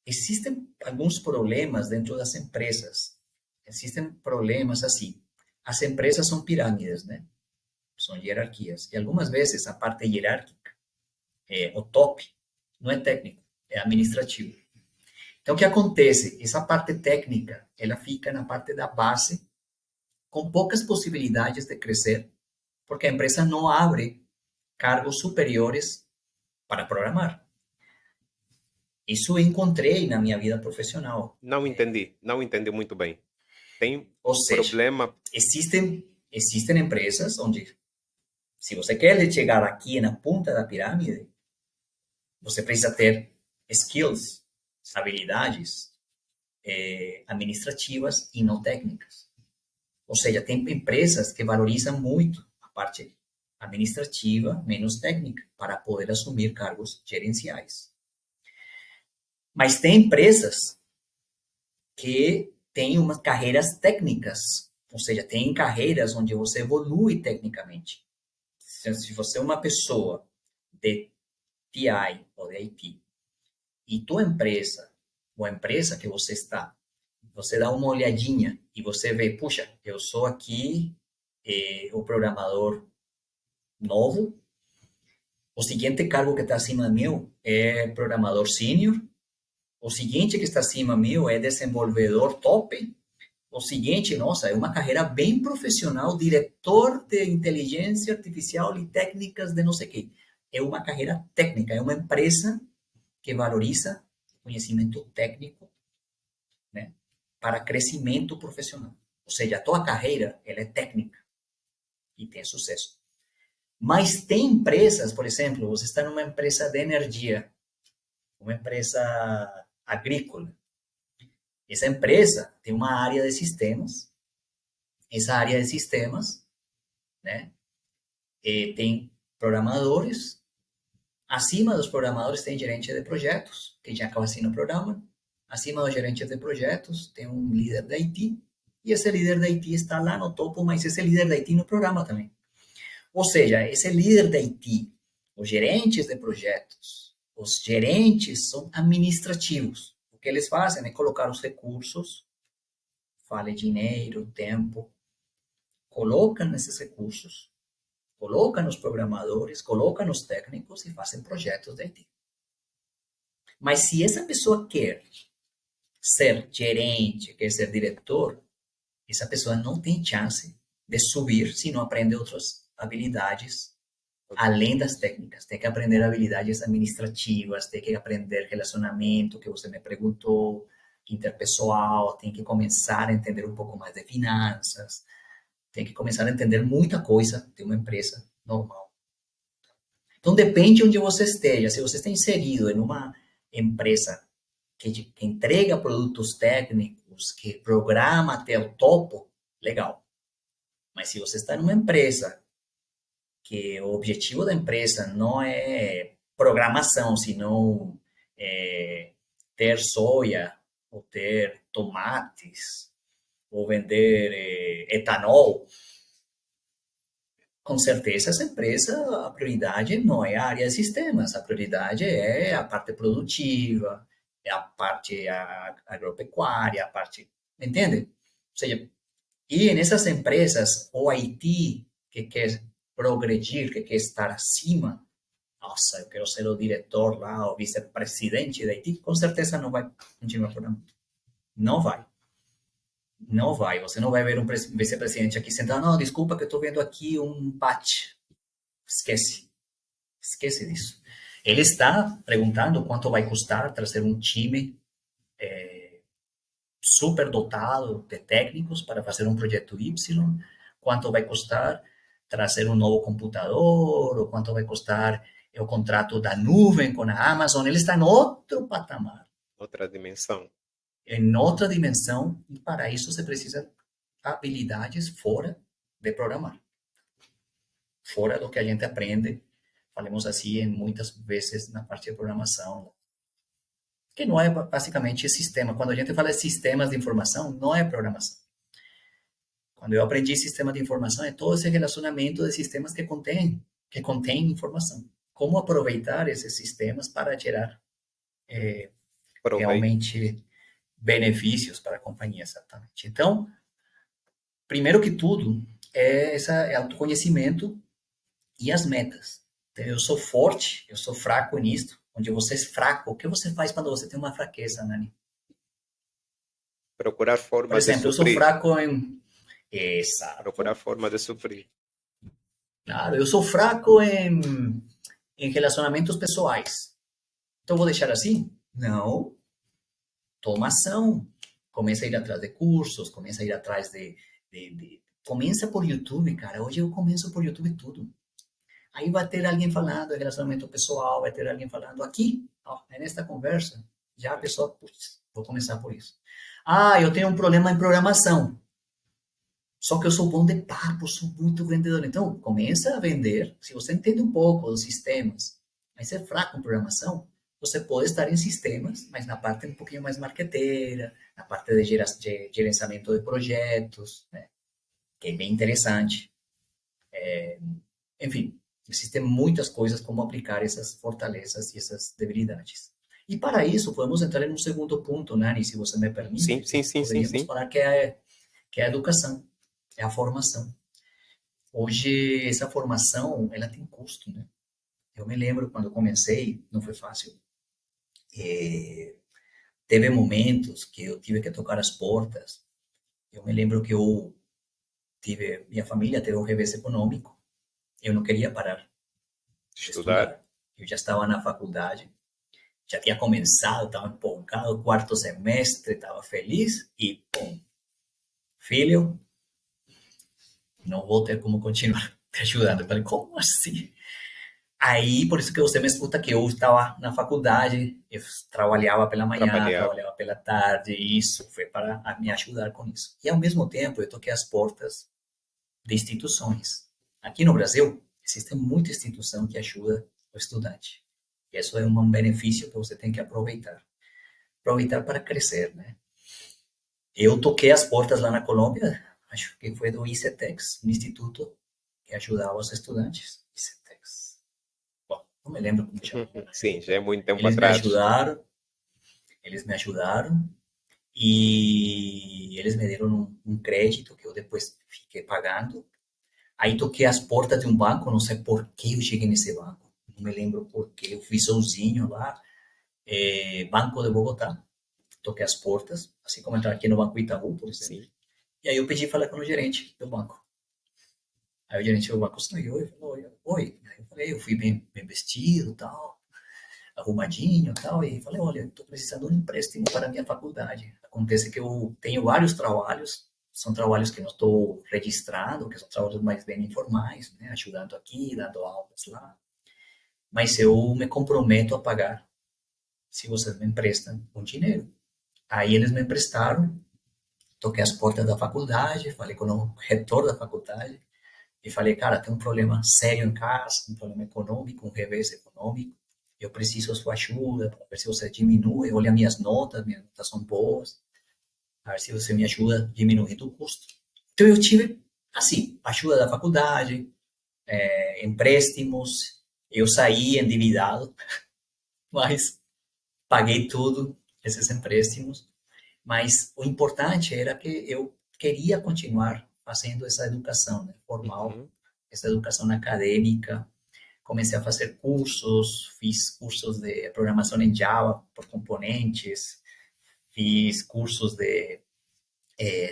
[SPEAKER 1] Existem alguns problemas dentro das empresas. Existem problemas assim. As empresas são pirâmides, né? São hierarquias. E algumas vezes a parte hierárquica, o top, não é técnico, é administrativo. Então, o que acontece? Essa parte técnica, ela fica na parte da base, com poucas possibilidades de crescer, porque a empresa não abre cargos superiores para programar. Isso eu encontrei na minha vida profissional.
[SPEAKER 2] Não entendi muito bem. Tem
[SPEAKER 1] Ou seja,
[SPEAKER 2] problema.
[SPEAKER 1] existem empresas onde, se você quer chegar aqui na ponta da pirâmide, você precisa ter skills, habilidades, administrativas e não técnicas. Ou seja, tem empresas que valorizam muito a parte administrativa, menos técnica, para poder assumir cargos gerenciais. Mas tem empresas que têm umas carreiras técnicas, ou seja, tem carreiras onde você evolui tecnicamente. Se você é uma pessoa de TI ou de IT e tua empresa, ou a empresa que você está, você dá uma olhadinha e você vê, puxa, eu sou aqui o programador novo, o seguinte cargo que está acima meu é programador sênior, o seguinte que está acima meu é desenvolvedor top, o seguinte, nossa, é uma carreira bem profissional, diretor de inteligência artificial e técnicas de não sei o quê. É uma carreira técnica, é uma empresa que valoriza conhecimento técnico, né, para crescimento profissional. Ou seja, a tua carreira, ela é técnica e tem sucesso. Mas tem empresas, por exemplo, você está numa empresa de energia, uma empresa agrícola. Essa empresa tem uma área de sistemas. Essa área de sistemas, né, tem programadores. Acima dos programadores tem gerente de projetos, que já acaba sendo programa. Acima dos gerentes de projetos tem um líder da IT. E esse líder da IT está lá no topo, mas esse líder da IT no programa também. Ou seja, esse líder da IT, os gerentes de projetos, os gerentes são administrativos. O que eles fazem é colocar os recursos, fale dinheiro, tempo, colocam esses recursos, colocam os programadores, colocam os técnicos e fazem projetos de IT. Mas se essa pessoa quer ser gerente, quer ser diretor, essa pessoa não tem chance de subir se não aprende outras habilidades além das técnicas. Tem que aprender habilidades administrativas, tem que aprender relacionamento, que você me perguntou, interpessoal, tem que começar a entender um pouco mais de finanças, tem que começar a entender muita coisa de uma empresa normal. Então, depende onde você esteja. Se você está inserido em uma empresa que entrega produtos técnicos, que programa até o topo, legal. Mas se você está numa empresa que o objetivo da empresa não é programação, senão ter soja, ou ter tomates, ou vender etanol, com certeza essa empresa, a prioridade não é a área de sistemas, a prioridade é a parte produtiva, é a parte agropecuária, a parte, entende? Ou seja, e nessas empresas, o IT que quer progredir, que quer estar acima, nossa, eu quero ser o diretor lá, o vice-presidente da IT, com certeza não vai continuar por não. Não vai. Não vai. Você não vai ver um vice-presidente aqui sentado, não, desculpa que eu estou vendo aqui um patch. Esquece. Esquece disso. Ele está perguntando quanto vai custar trazer um time super dotado de técnicos para fazer um projeto Y, quanto vai custar trazer um novo computador, ou quanto vai custar o contrato da nuvem com a Amazon. Ele está em outro patamar.
[SPEAKER 2] Outra dimensão.
[SPEAKER 1] Em outra dimensão, e para isso você precisa habilidades fora de programar. Fora do que a gente aprende, falemos assim, muitas vezes na parte de programação, que não é basicamente sistema. Quando a gente fala de sistemas de informação, não é programação. Quando eu aprendi sistema de informação, é todo esse relacionamento de sistemas que contém informação. Como aproveitar esses sistemas para gerar realmente benefícios para a companhia, exatamente. Então, primeiro que tudo, é esse autoconhecimento e as metas. Então, eu sou forte, eu sou fraco nisto. Onde você é fraco, o que você faz quando você tem uma fraqueza, Nani?
[SPEAKER 2] Procurar forma
[SPEAKER 1] Por exemplo,
[SPEAKER 2] de suprir.
[SPEAKER 1] Eu sou fraco em... Exato.
[SPEAKER 2] Procurar forma de suprir.
[SPEAKER 1] Claro, eu sou fraco em relacionamentos pessoais. Então, vou deixar assim? Não. Toma ação. Começa a ir atrás de cursos, começa a ir atrás Começa por YouTube, cara. Hoje eu começo por YouTube tudo. Aí vai ter alguém falando de relacionamento pessoal, vai ter alguém falando aqui, ó, nesta conversa, já a pessoa, putz, vou começar por isso. Ah, eu tenho um problema em programação. Só que eu sou bom de papo, sou muito vendedor. Então, começa a vender. Se você entende um pouco dos sistemas, mas é fraco em programação, você pode estar em sistemas, mas na parte um pouquinho mais marqueteira, na parte de gerenciamento de projetos, né? Que é bem interessante. Enfim, existem muitas coisas como aplicar essas fortalezas e essas debilidades. E para isso, podemos entrar em um segundo ponto, Nani, se você me
[SPEAKER 2] Sim,
[SPEAKER 1] permite,
[SPEAKER 2] sim,
[SPEAKER 1] que
[SPEAKER 2] sim, sim,
[SPEAKER 1] poderíamos
[SPEAKER 2] sim.
[SPEAKER 1] falar que é a educação, é a formação. Hoje, essa formação, ela tem custo, né? Eu me lembro quando eu comecei, não foi fácil. Eh, Teve momentos que eu tive que tocar as portas. Eu me lembro que minha família teve um revés econômico. Eu não queria parar de
[SPEAKER 2] Estudar.
[SPEAKER 1] estudar. Eu já estava na faculdade, já tinha começado, estava empolgado, quarto semestre, estava feliz e, pum, filho, não vou ter como continuar te ajudando. Eu falei, como assim? Aí, por isso que você me escuta que eu estava na faculdade, eu trabalhava pela manhã,
[SPEAKER 2] Trabalhar.
[SPEAKER 1] trabalhava pela tarde, e isso foi para me ajudar com isso. E, ao mesmo tempo, eu toquei as portas de instituições. Aqui no Brasil, existe muita instituição que ajuda o estudante. E isso é um benefício que você tem que aproveitar. Aproveitar para crescer, né? Eu toquei as portas lá na Colômbia, acho que foi do ICETEX, um instituto que ajudava os estudantes. ICETEX. Bom, não me lembro como chama.
[SPEAKER 2] Sim, já é muito tempo
[SPEAKER 1] Eles me
[SPEAKER 2] atrás.
[SPEAKER 1] ajudaram, eles me ajudaram e eles me deram um crédito que eu depois fiquei pagando. Aí toquei as portas de um banco, não sei por que eu cheguei nesse banco, não me lembro por que, eu fui sozinho lá, Banco de Bogotá, toquei as portas, assim como entrar aqui no Banco Itaú, por exemplo.
[SPEAKER 2] Sim.
[SPEAKER 1] E aí eu pedi falar com o gerente do banco. Aí o gerente do banco saiu e falou, oi. Aí eu falei, eu fui bem vestido, tal, arrumadinho, tal, e falei, olha, eu estou precisando de um empréstimo para a minha faculdade. Acontece que eu tenho vários trabalhos, são trabalhos que não estou registrado, que são trabalhos mais bem informais, né, ajudando aqui, dando aulas lá, mas eu me comprometo a pagar se vocês me emprestam um dinheiro. Aí eles me emprestaram, toquei as portas da faculdade, falei com o reitor da faculdade, e falei, cara, tem um problema sério em casa, um problema econômico, um revés econômico. Eu preciso da sua ajuda para ver se você diminui. Olha minhas notas são boas. A ver se você me ajuda diminuindo o custo. Então eu tive, assim, ajuda da faculdade, empréstimos. Eu saí endividado, mas paguei tudo, esses empréstimos. Mas o importante era que eu queria continuar fazendo essa educação, né, formal,
[SPEAKER 2] Uhum.
[SPEAKER 1] essa educação acadêmica. Comecei a fazer cursos, fiz cursos de programação em Java por componentes, fiz cursos de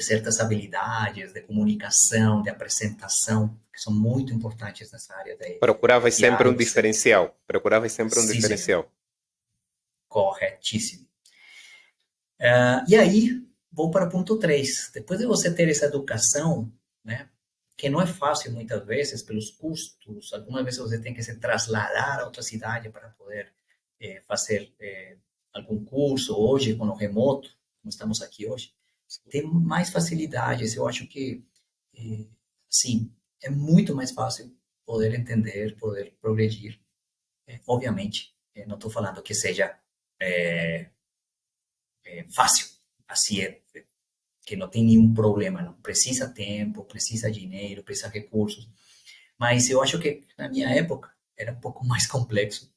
[SPEAKER 1] certas habilidades de comunicação, de apresentação, que são muito importantes nessa área de
[SPEAKER 2] Procuravas sempre
[SPEAKER 1] PR,
[SPEAKER 2] um
[SPEAKER 1] etc.
[SPEAKER 2] diferencial. Procuravas sempre um
[SPEAKER 1] Sim, senhor,
[SPEAKER 2] diferencial.
[SPEAKER 1] corretíssimo. E aí, vou para o ponto 3. Depois de você ter essa educação, né, que não é fácil muitas vezes pelos custos, algumas vezes você tem que se trasladar a outra cidade para poder fazer algum curso. Hoje, com o remoto, como estamos aqui hoje, tem mais facilidades. Eu acho que, sim, é muito mais fácil poder entender, poder progredir. Obviamente, não estou falando que seja fácil, assim que não tem nenhum problema, não precisa tempo, precisa dinheiro, precisa recursos, mas eu acho que na minha época era um pouco mais complexo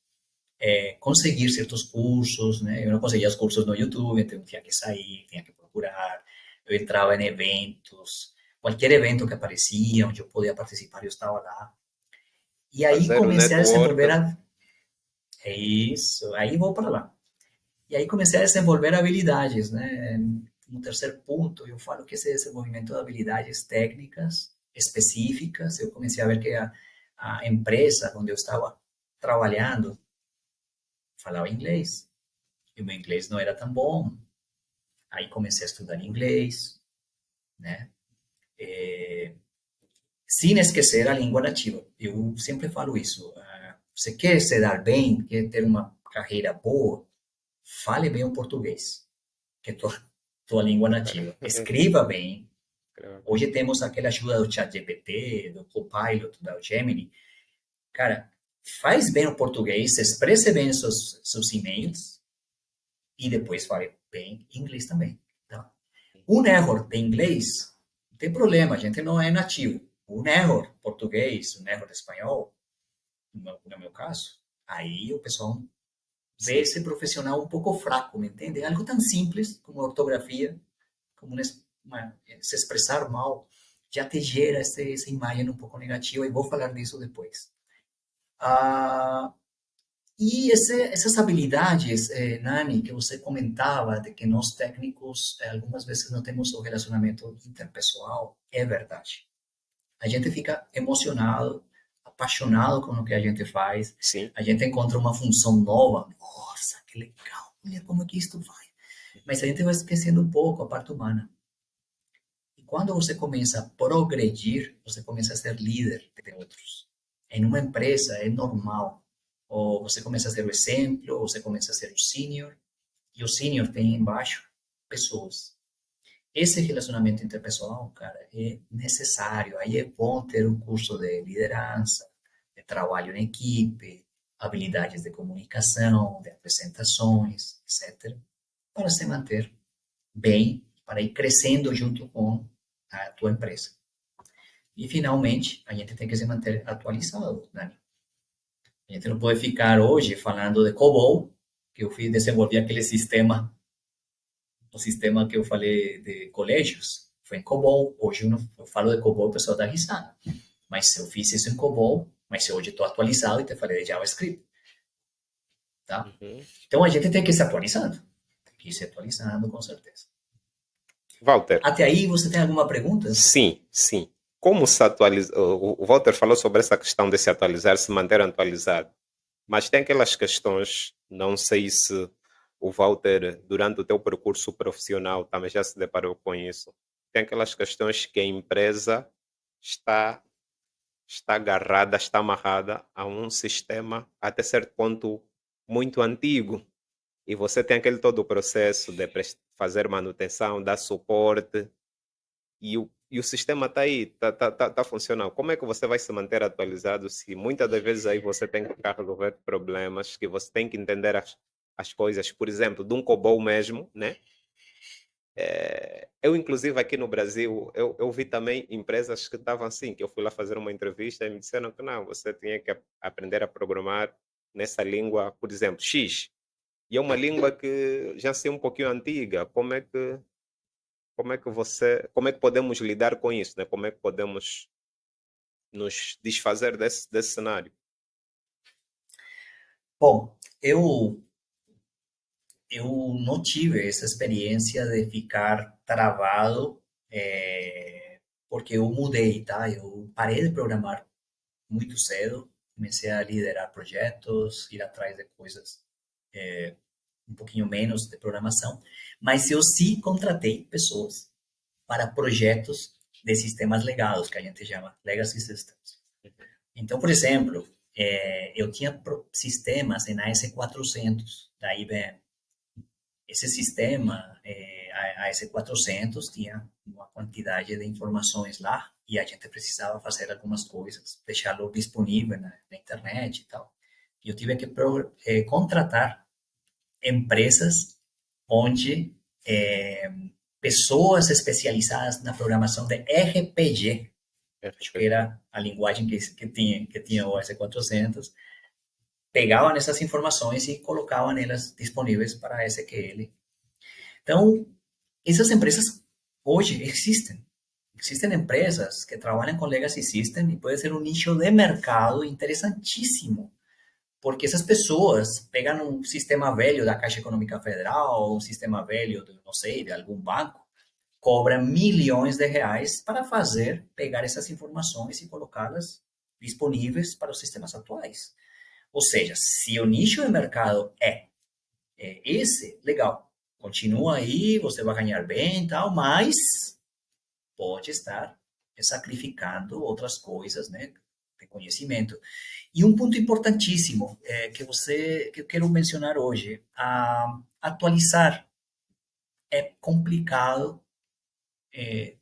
[SPEAKER 1] conseguir certos cursos, né? Eu não conseguia os cursos no YouTube, então eu tinha que sair, tinha que procurar, eu entrava em eventos, qualquer evento que aparecia, onde eu podia participar, eu estava lá. E aí
[SPEAKER 2] Fazer o
[SPEAKER 1] comecei a desenvolver
[SPEAKER 2] network.
[SPEAKER 1] é isso, aí vou para lá. E aí comecei a desenvolver habilidades, né? No terceiro ponto, eu falo que esse desenvolvimento de habilidades técnicas específicas, eu comecei a ver que a empresa onde eu estava trabalhando falava inglês, e o meu inglês não era tão bom. Aí comecei a estudar inglês, né? Sem esquecer a língua nativa. Eu sempre falo isso. Você quer se dar bem, quer ter uma carreira boa, fale bem o português. Que tua língua nativa. Escreva bem.
[SPEAKER 2] Claro.
[SPEAKER 1] Hoje temos aquela ajuda do ChatGPT, do Copilot, da Gemini. Cara, faz bem o português, expresse bem seus e-mails e depois fale bem inglês também. Tá? Um erro de inglês, não tem problema, a gente não é nativo. Um erro português, um erro de espanhol, no meu caso, aí o pessoal vê
[SPEAKER 2] Sim.
[SPEAKER 1] esse profissional um pouco fraco, me entende? Algo tão simples como ortografia, como se expressar mal, já te gera essa imagem um pouco negativa, e vou falar disso depois. E essas habilidades, Nani, que você comentava, de que nós técnicos, algumas vezes não temos o relacionamento interpessoal, é verdade. A gente fica emocionado, apaixonado com o que a gente faz,
[SPEAKER 2] Sim.
[SPEAKER 1] a gente encontra uma função nova, nossa, que legal, olha como é que isto vai. Mas a gente vai esquecendo um pouco a parte humana. E quando você começa a progredir, você começa a ser líder de outros. Em uma empresa é normal. Ou você começa a ser o exemplo, ou você começa a ser o sênior, e o sênior tem embaixo pessoas. Esse relacionamento interpessoal, cara, é necessário. Aí é bom ter um curso de liderança, de trabalho em equipe, habilidades de comunicação, de apresentações, etc., para se manter bem, para ir crescendo junto com a tua empresa. E, finalmente, a gente tem que se manter atualizado, né? A gente não pode ficar hoje falando de COBOL, que eu fiz desenvolver aquele sistema, o sistema que eu falei de colégios, foi em COBOL. Hoje eu falo de COBOL, o pessoal dá risada. Mas eu fiz isso em COBOL, mas hoje estou atualizado e te falei de JavaScript. Tá?
[SPEAKER 2] Uhum.
[SPEAKER 1] Então, a gente tem que ir se atualizando. Tem que ir se atualizando, com certeza.
[SPEAKER 2] Walter.
[SPEAKER 1] Até aí, você tem alguma pergunta?
[SPEAKER 2] Sim, sim. Como se atualiza? O Walter falou sobre essa questão de se atualizar, se manter atualizado. Mas tem aquelas questões, não sei se o Walter, durante o teu percurso profissional, também já se deparou com isso. Tem aquelas questões que a empresa está, está agarrada, está amarrada a um sistema até certo ponto muito antigo. E você tem aquele todo o processo de fazer manutenção, dar suporte, e o sistema está aí, está funcionando. Como é que você vai se manter atualizado se muitas das vezes aí você tem que ficar a resolver problemas, que você tem que entender as coisas, por exemplo, de um COBOL mesmo, né? Eu, inclusive, aqui no Brasil, eu vi também empresas que estavam assim, que eu fui lá fazer uma entrevista e me disseram que não, você tinha que aprender a programar nessa língua, por exemplo, X. E é uma língua que já sei um pouquinho antiga. Como é que podemos lidar com isso, né? Como é que podemos nos desfazer desse cenário?
[SPEAKER 1] Bom, eu não tive essa experiência de ficar travado, porque eu mudei, tá? Eu parei de programar muito cedo, comecei a liderar projetos, ir atrás de coisas um pouquinho menos de programação, mas eu sim contratei pessoas para projetos de sistemas legados, que a gente chama Legacy Systems. Então, por exemplo, eu tinha sistemas em AS400 da IBM. Esse sistema, a AS400, tinha uma quantidade de informações lá e a gente precisava fazer algumas coisas, deixá-lo disponível na internet e tal. E eu tive que contratar empresas onde pessoas especializadas na programação de RPG, acho que
[SPEAKER 2] RPG.
[SPEAKER 1] era a linguagem que tinha o AS400, pegavam essas informações e colocavam elas disponíveis para SQL. Então, essas empresas hoje existem. Existem empresas que trabalham com legacy system e pode ser um nicho de mercado interessantíssimo, porque essas pessoas pegam um sistema velho da Caixa Econômica Federal, um sistema velho, não sei, de algum banco, cobram milhões de reais para pegar essas informações e colocá-las disponíveis para os sistemas atuais. Ou seja, se o nicho de mercado é esse, legal, continua aí, você vai ganhar bem e tal, mas pode estar sacrificando outras coisas, né, de conhecimento. E um ponto importantíssimo que eu quero mencionar hoje, atualizar é complicado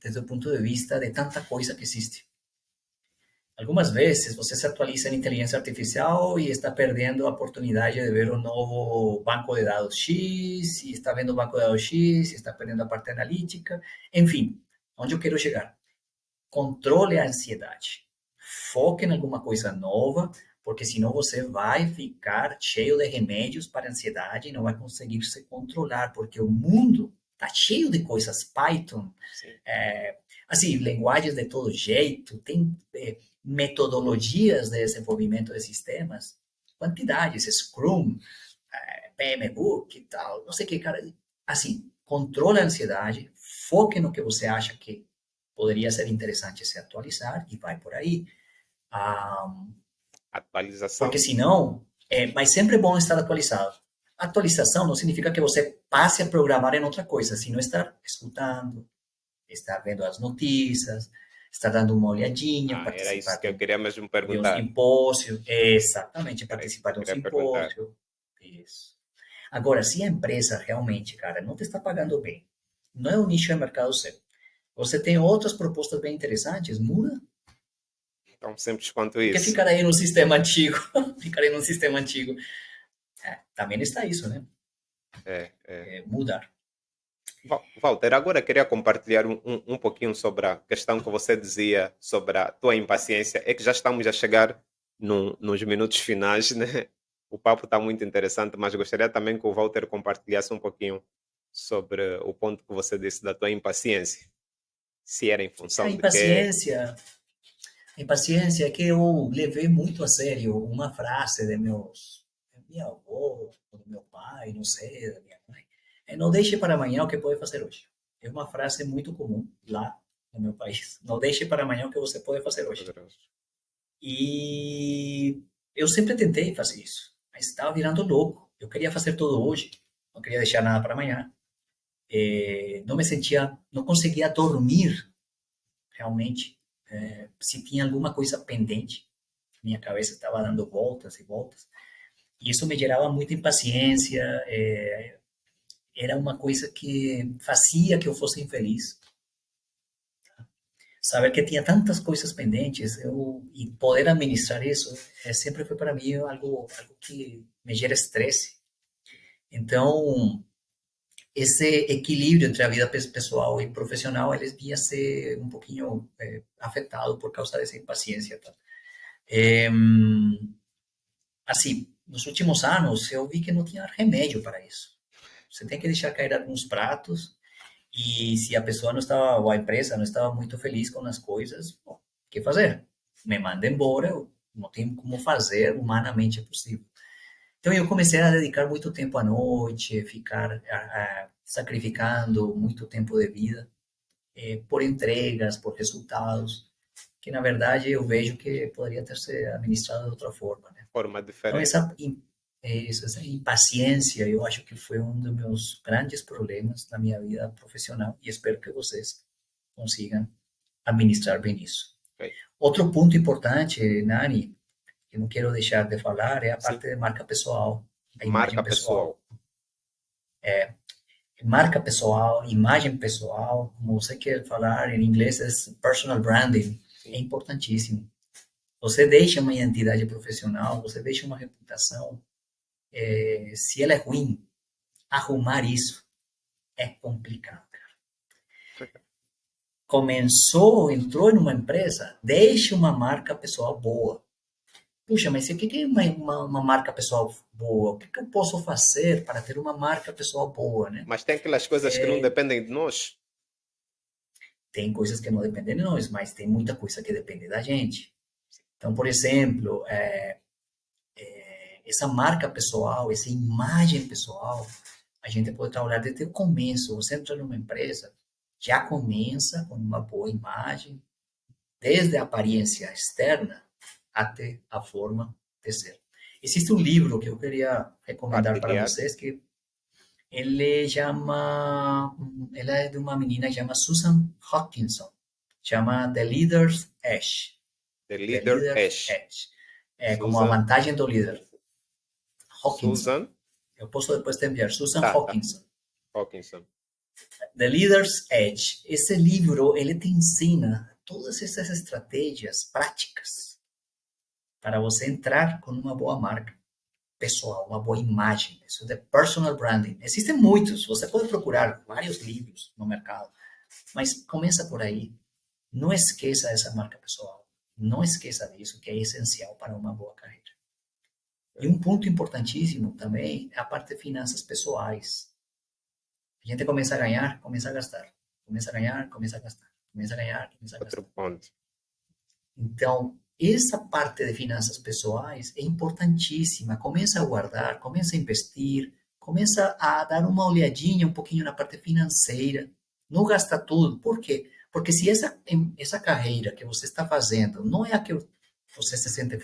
[SPEAKER 1] desde o ponto de vista de tanta coisa que existe. Algumas vezes você se atualiza em inteligência artificial e está perdendo a oportunidade de ver o novo banco de dados X, e está vendo o banco de dados X, e está perdendo a parte analítica. Enfim, onde eu quero chegar? Controle a ansiedade. Foque em alguma coisa nova, porque senão você vai ficar cheio de remédios para a ansiedade e não vai conseguir se controlar, porque o mundo está cheio de coisas. Python, assim, linguagens de todo jeito, tem metodologias de desenvolvimento de sistemas, quantidades, Scrum, PMBOK e tal, não sei o que, cara. Assim, controla a ansiedade, foque no que você acha que poderia ser interessante se atualizar e vai por aí.
[SPEAKER 2] Atualização.
[SPEAKER 1] Porque senão, mas sempre é bom estar atualizado. Atualização não significa que você passe a programar em outra coisa, sino estar escutando, estar vendo as notícias, estar dando uma olhadinha,
[SPEAKER 2] Era isso
[SPEAKER 1] participar
[SPEAKER 2] que eu queria mesmo
[SPEAKER 1] de um
[SPEAKER 2] perguntar.
[SPEAKER 1] simpósio, exatamente,
[SPEAKER 2] Era isso que
[SPEAKER 1] participar
[SPEAKER 2] eu
[SPEAKER 1] de um
[SPEAKER 2] queria perguntar.
[SPEAKER 1] simpósio. Isso. Agora, se a empresa realmente, cara, não te está pagando bem, não é um nicho de mercado seu, você tem outras propostas bem interessantes, muda.
[SPEAKER 2] Tão simples quanto
[SPEAKER 1] Porque
[SPEAKER 2] isso.
[SPEAKER 1] ficar aí no sistema antigo, ficar aí no sistema antigo, também está isso, né? Mudar.
[SPEAKER 2] Walter, agora queria compartilhar um pouquinho sobre a questão que você dizia sobre a tua impaciência. É que já estamos a chegar nos minutos finais, né? O papo está muito interessante, mas gostaria também que o Walter compartilhasse um pouquinho sobre o ponto que você disse da tua impaciência. Se era em
[SPEAKER 1] A
[SPEAKER 2] função de quê?
[SPEAKER 1] impaciência é que eu levei muito a sério uma frase de minha avó, do meu pai, não sei, da minha mãe. Não deixe para amanhã o que pode fazer hoje. É uma frase muito comum lá no meu país. Não deixe para amanhã o que você pode fazer hoje.
[SPEAKER 2] Poderoso.
[SPEAKER 1] E eu sempre tentei fazer isso, mas estava virando louco. Eu queria fazer tudo hoje, não queria deixar nada para amanhã. Não me sentia, não conseguia dormir realmente. Se tinha alguma coisa pendente, minha cabeça estava dando voltas e voltas. E isso me gerava muita impaciência. Era uma coisa que fazia que eu fosse infeliz. Saber que tinha tantas coisas pendentes e poder administrar isso sempre foi para mim algo que me gera estresse. Então, esse equilíbrio entre a vida pessoal e profissional, eles vinha a ser um pouquinho afetado por causa dessa impaciência. Tá? Assim, nos últimos anos, eu vi que não tinha remédio para isso. Você tem que deixar cair alguns pratos e se a pessoa não estava, ou a empresa não estava muito feliz com as coisas, bom, o que fazer? Me manda embora, eu não tenho como fazer humanamente possível. Então eu comecei a dedicar muito tempo à noite, ficar sacrificando muito tempo de vida por entregas, por resultados, que na verdade eu vejo que poderia ter sido administrado de outra forma, né?
[SPEAKER 2] Forma
[SPEAKER 1] Então
[SPEAKER 2] diferente.
[SPEAKER 1] essa impaciência eu acho que foi um dos meus grandes problemas na minha vida profissional e espero que vocês consigam administrar bem isso.
[SPEAKER 2] Okay.
[SPEAKER 1] Outro ponto importante, Nani, que não quero deixar de falar, é a
[SPEAKER 2] Sim.
[SPEAKER 1] parte de marca pessoal, a imagem
[SPEAKER 2] Marca
[SPEAKER 1] pessoal.
[SPEAKER 2] pessoal.
[SPEAKER 1] Marca pessoal, imagem pessoal, como você quer falar em inglês, é personal branding, é importantíssimo. Você deixa uma identidade profissional, você deixa uma reputação. Se ela é ruim, arrumar isso é complicado. Entrou em uma empresa, deixe uma marca pessoal boa. Puxa, mas o que é uma marca pessoal boa? O que eu posso fazer para ter uma marca pessoal boa, né?
[SPEAKER 2] Mas tem aquelas coisas que não dependem de nós.
[SPEAKER 1] Tem coisas que não dependem de nós, mas tem muita coisa que depende da gente. Então, por exemplo, essa marca pessoal, essa imagem pessoal, a gente pode trabalhar desde o começo. Você entra numa empresa, já começa com uma boa imagem, desde a aparência externa até a forma de ser. Existe um livro que eu queria recomendar para vocês, que ela é de uma menina que chama Susan Hutchinson, chama The Leader's Edge.
[SPEAKER 2] The Leader's Edge.
[SPEAKER 1] Como a vantagem do líder.
[SPEAKER 2] Susan?
[SPEAKER 1] Eu posso depois te enviar. Susan
[SPEAKER 2] Tá.
[SPEAKER 1] Hutchinson.
[SPEAKER 2] Hawkinson.
[SPEAKER 1] The Leader's Edge. Esse livro, ele te ensina todas essas estratégias práticas para você entrar com uma boa marca pessoal, uma boa imagem. Isso é personal branding. Existem muitos, você pode procurar vários livros no mercado, mas começa por aí. Não esqueça essa marca pessoal. Não esqueça disso, que é essencial para uma boa carreira. E um ponto importantíssimo também é a parte de finanças pessoais. A gente começa a ganhar, começa a gastar. Começa a ganhar, começa a gastar. Começa a ganhar, começa a gastar.
[SPEAKER 2] Outro ponto.
[SPEAKER 1] Então, essa parte de finanças pessoais é importantíssima. Começa a guardar, começa a investir, começa a dar uma olhadinha um pouquinho na parte financeira. Não gasta tudo. Por quê? Porque se essa carreira que você está fazendo não é a que você se sente